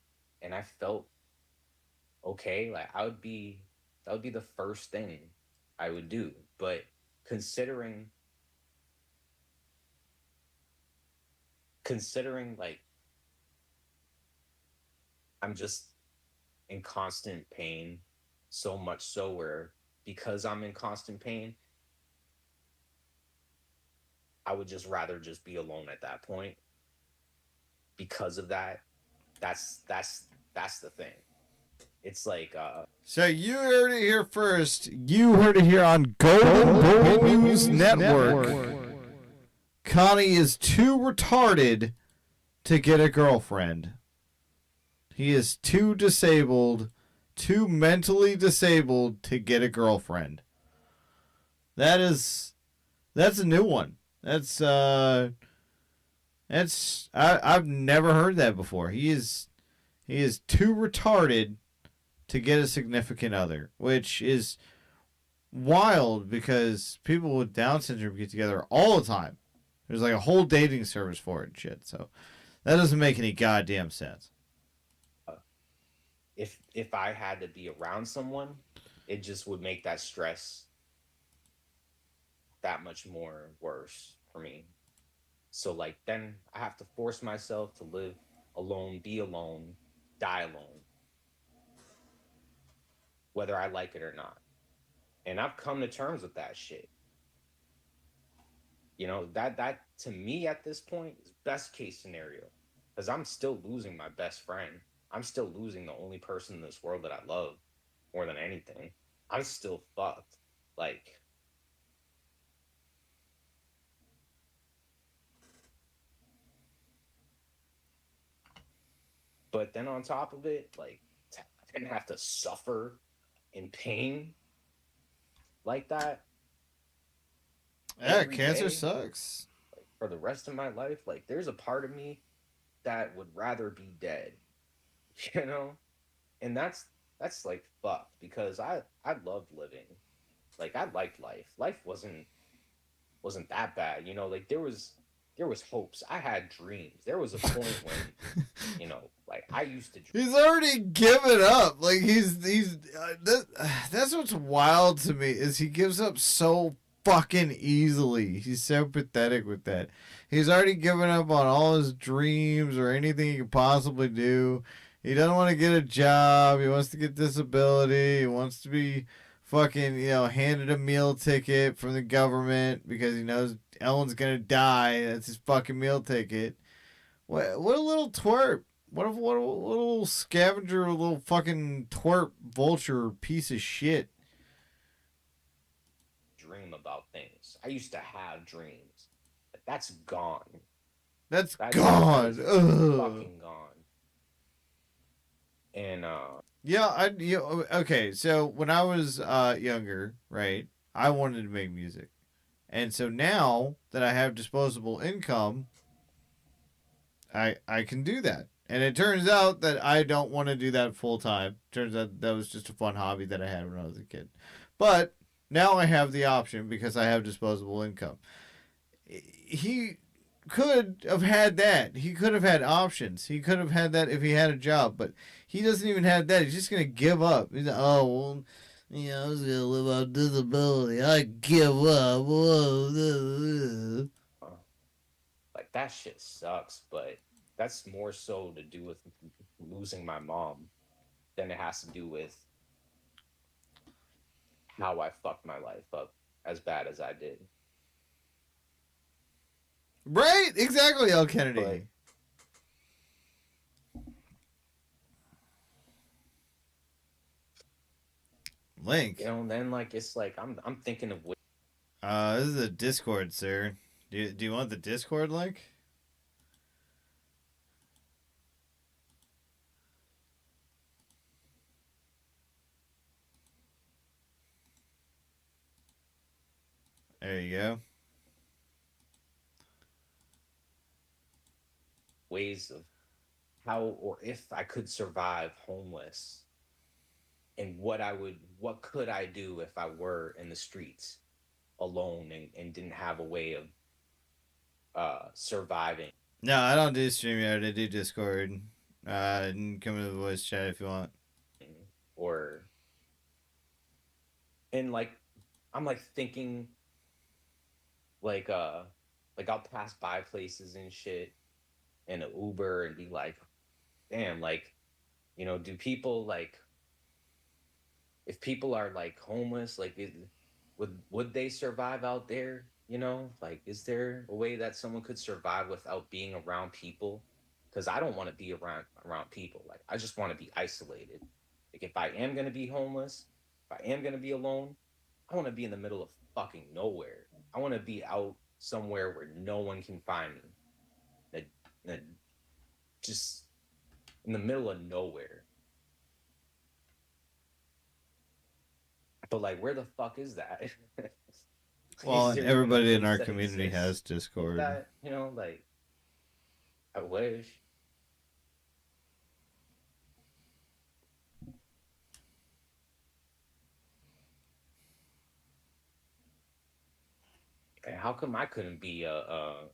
and I felt okay, like that would be the first thing I would do. But considering like I'm just in constant pain, so much so where because I'm in constant pain, I would just rather just be alone at that point. Because of that, that's the thing. It's like so you heard it here first. You heard it here on Golden Boy News Network. Connie is too retarded to get a girlfriend. He is too disabled, too mentally disabled to get a girlfriend. That's a new one. I've never heard that before. He is too retarded to get a significant other, which is wild because people with Down syndrome get together all the time. There's like a whole dating service for it and shit. So that doesn't make any goddamn sense. If I had to be around someone, it just would make that stress that much more worse for me. So like then I have to force myself to live alone, be alone, die alone, whether I like it or not. And I've come to terms with that shit. You know, that to me at this point is best case scenario. Because I'm still losing my best friend. I'm still losing the only person in this world that I love more than anything. I'm still fucked. Like, but then on top of it, like, I didn't have to suffer in pain like that. Yeah, cancer sucks. Like, for the rest of my life, like, there's a part of me that would rather be dead, you know? And that's like fucked because I loved living. Like I liked life. Life wasn't that bad, you know, like there was hopes. I had dreams. There was a point when, you know, like I used to dream. He's already given up. Like that's what's wild to me is he gives up so fucking easily. He's so pathetic with that. He's already given up on all his dreams or anything he could possibly do. He doesn't want to get a job. He wants to get disability. He wants to be fucking, you know, handed a meal ticket from the government because he knows Ellen's gonna die. That's his fucking meal ticket. What a little twerp. What a little scavenger, a little fucking twerp vulture piece of shit. Dream about things. I used to have dreams. But that's gone. That's That gone. is Ugh. fucking gone. And Yeah, okay, so when I was younger, right, I wanted to make music. And so now that I have disposable income, I can do that. And it turns out that I don't want to do that full time. Turns out that was just a fun hobby that I had when I was a kid. But now I have the option because I have disposable income. He could have had that. He could have had options. He could have had that if he had a job, but he doesn't even have that. He's just gonna give up. He's like, oh well, I was gonna live on disability. I give up. Whoa. like that shit sucks, but that's more so to do with losing my mom than it has to do with how I fucked my life up as bad as I did. Right? Exactly, L. Kennedy. But Link. you know, and then like it's like I'm thinking of ways. This is a Discord, sir. Do you want the Discord link? There you go. Ways of how or if I could survive homeless and what could I do if I were in the streets alone and didn't have a way of surviving. No, I don't do StreamYard. I do Discord. And come to the voice chat if you want. Or and like I'm like thinking like I'll pass by places and shit in an Uber and be like, damn, like, you know, do people like if people are like homeless, like would they survive out there? You know, like is there a way that someone could survive without being around people? Because I don't want to be around people. Like I just want to be isolated. Like if I am gonna be homeless, if I am gonna be alone, I want to be in the middle of fucking nowhere. I want to be out somewhere where no one can find me. That just in the middle of nowhere. But like, where the fuck is that? Well, Is and there everybody even a in our place that community exists has Discord. that, you know, like I wish. And how come I couldn't be what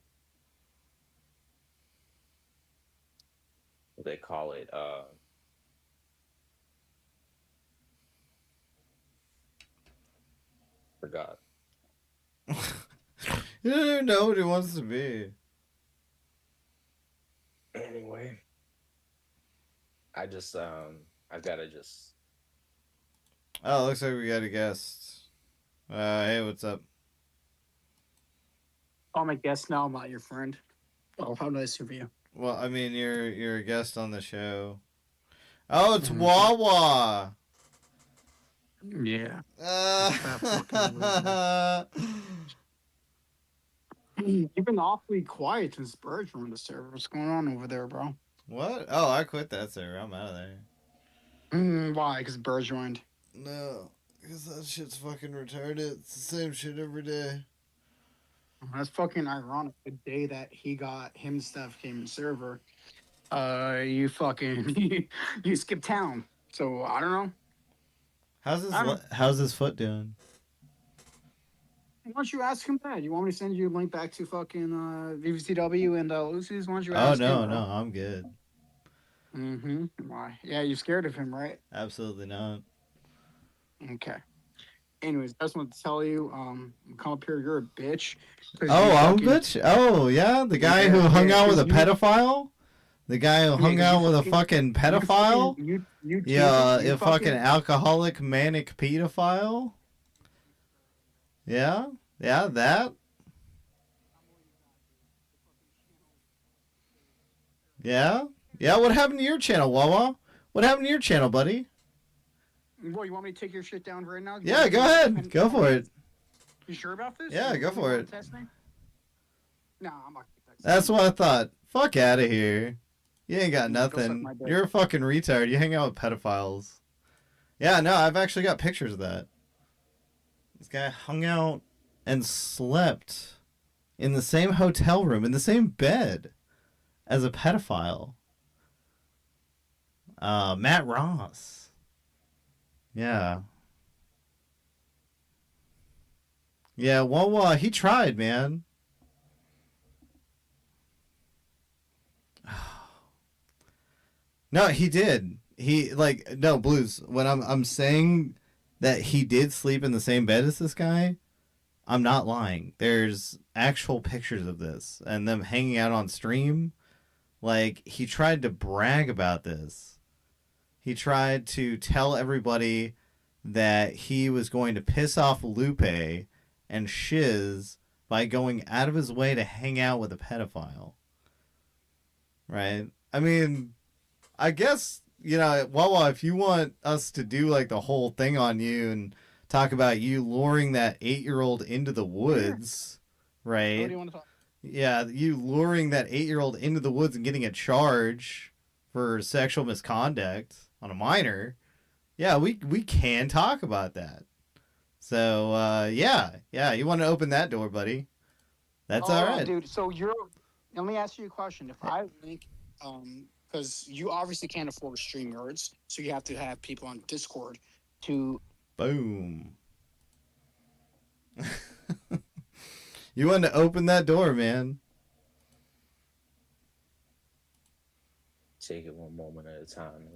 they call it? Forgot. You don't even know what he wants to be. Anyway, I just I've gotta just Oh, looks like we got a guest. Hey, what's up? I'm a guest now. I'm not your friend. Oh, how nice of you. Well, I mean, you're a guest on the show. Oh, it's Mhm. Wawa. Yeah. Uh, You've been awfully quiet since Spurs from the server. What's going on over there, bro? what? Oh, I quit that server. I'm out of there. Why? Because Burr joined. No, because that shit's fucking retarded. It's the same shit every day. That's fucking ironic. The day that him stuff came in server, you fucking you skipped town. So I don't know. How's his foot doing? Why don't you ask him that? You want me to send you a link back to fucking VVCW and Lucy's? Why don't you Oh ask no, him? no, I'm good. Why? Yeah, you're scared of him, right? Absolutely not. Okay. Anyways, I just want to tell you, come up here, you're a bitch. 'Cause Oh, you I'm a fucking- bitch. Oh yeah, the guy Yeah, who hung yeah, out with a 'cause you- pedophile. The guy who hung 'cause out you with a fucking- fucking pedophile. You Yeah, you a fucking alcoholic manic pedophile. Yeah, yeah, that. Yeah, yeah. What happened to your channel, Wawa? What happened to your channel, buddy? What, you want me to take your shit down right now? Yeah, go ahead. Go for it. You sure about this? Yeah, You go really for wanna it. Test me? No, I'm not gonna That's what I thought. Fuck out of here. You ain't got Go suck nothing. my dick. You're a fucking retard. You hang out with pedophiles. Yeah, no, I've actually got pictures of that. This guy hung out and slept in the same hotel room, in the same bed as a pedophile. Matt Ross. Yeah. Yeah, well, he tried, man. No, he did. He no Blues. When I'm saying that he did sleep in the same bed as this guy, I'm not lying. There's actual pictures of this and them hanging out on stream. Like, he tried to brag about this. He tried to tell everybody that he was going to piss off Lupe and Shiz by going out of his way to hang out with a pedophile. Right? I mean, I guess, Wawa, if you want us to do like the whole thing on you and talk about you luring that 8-year-old into the woods, right? What do you want to talk? Yeah, you luring that 8-year-old into the woods and getting a charge for sexual misconduct on a minor. Yeah, we can talk about that. So, yeah, you want to open that door, buddy. That's all right. Dude, so let me ask you a question. If I link, because you obviously can't afford StreamYards, so you have to have people on Discord to. Boom. You want to open that door, man. Take it one moment at a time.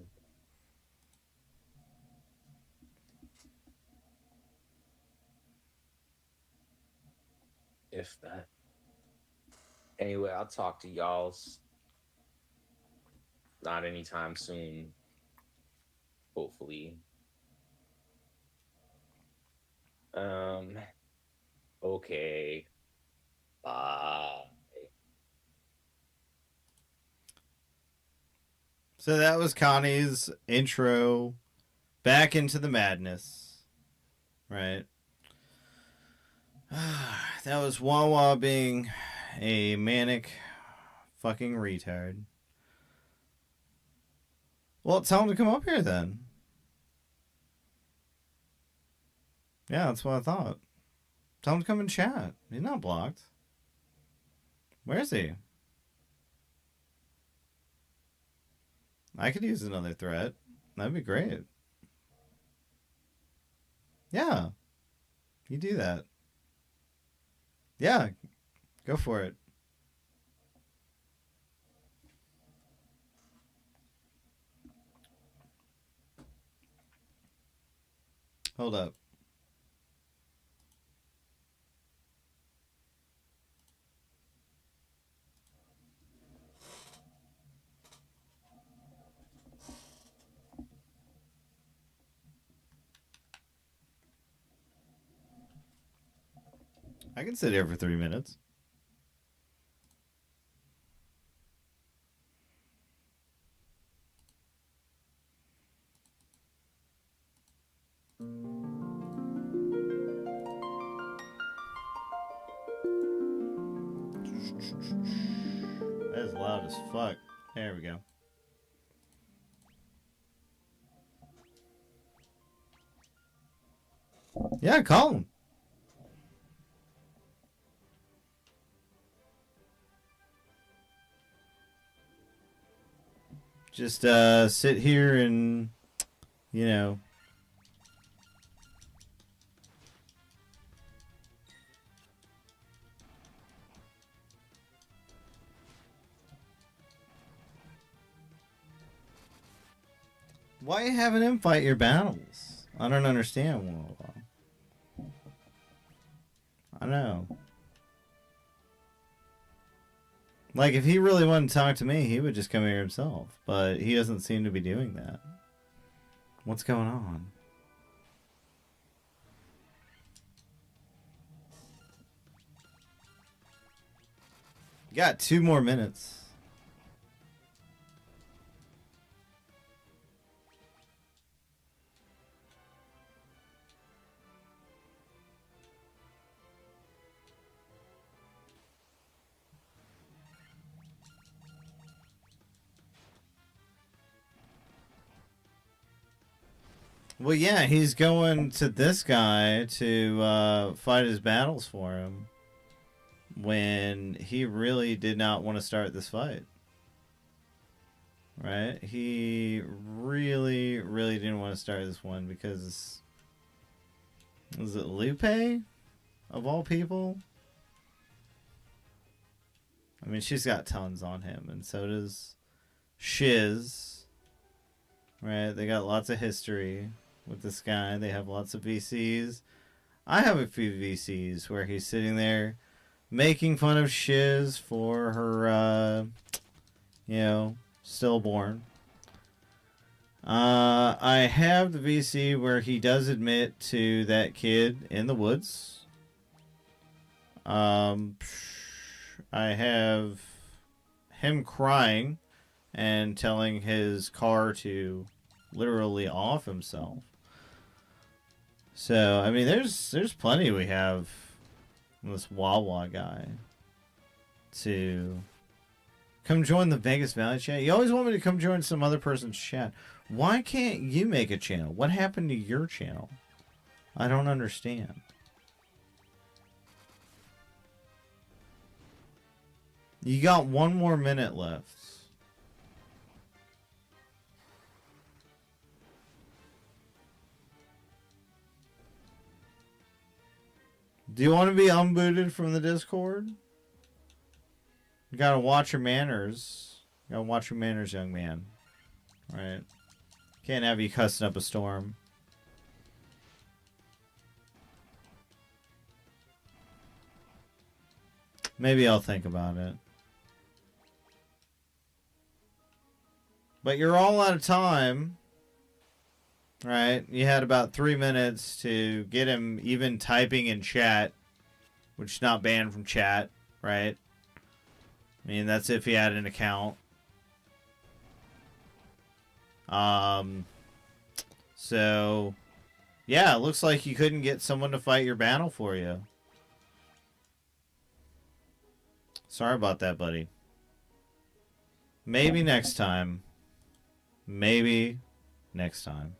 If that. Anyway, I'll talk to y'all's not anytime soon. Hopefully. Okay. Bye. So that was Connie's intro back into the madness. Right? That was Wawa being a manic fucking retard. Well, tell him to come up here then. Yeah, that's what I thought. Tell him to come and chat. He's not blocked. Where is he? I could use another threat. That'd be great. Yeah. You do that. Yeah. Go for it. Hold up. I can sit here for 3 minutes. That is loud as fuck. There we go. Yeah, call him. Just sit here and, you know. Why you having him fight your battles? I don't understand. I know. Like, if he really wanted to talk to me, he would just come here himself. But he doesn't seem to be doing that. What's going on? You got 2 more minutes. Well, yeah, he's going to this guy to fight his battles for him when he really did not want to start this fight. Right? He really, really didn't want to start this one because... Was it Lupe? Of all people? I mean, she's got tons on him, and so does Shiz. Right? They got lots of history with this guy. They have lots of VCs. I have a few VCs where he's sitting there making fun of Shiz for her, stillborn. I have the VC where he does admit to that kid in the woods. I have him crying and telling his car to literally off himself. So, I mean, there's plenty we have this Wawa guy to come join the Vegas Valley chat. You always want me to come join some other person's chat. Why can't you make a channel? What happened to your channel? I don't understand. You got 1 more minute left. Do you want to be unbooted from the Discord? You gotta watch your manners. You gotta watch your manners, young man. Right? Can't have you cussing up a storm. Maybe I'll think about it. But you're all out of time. Right? You had about 3 minutes to get him even typing in chat, which is not banned from chat, right? I mean, that's if he had an account. So, yeah, it looks like you couldn't get someone to fight your battle for you. Sorry about that, buddy. Maybe next time. Maybe next time.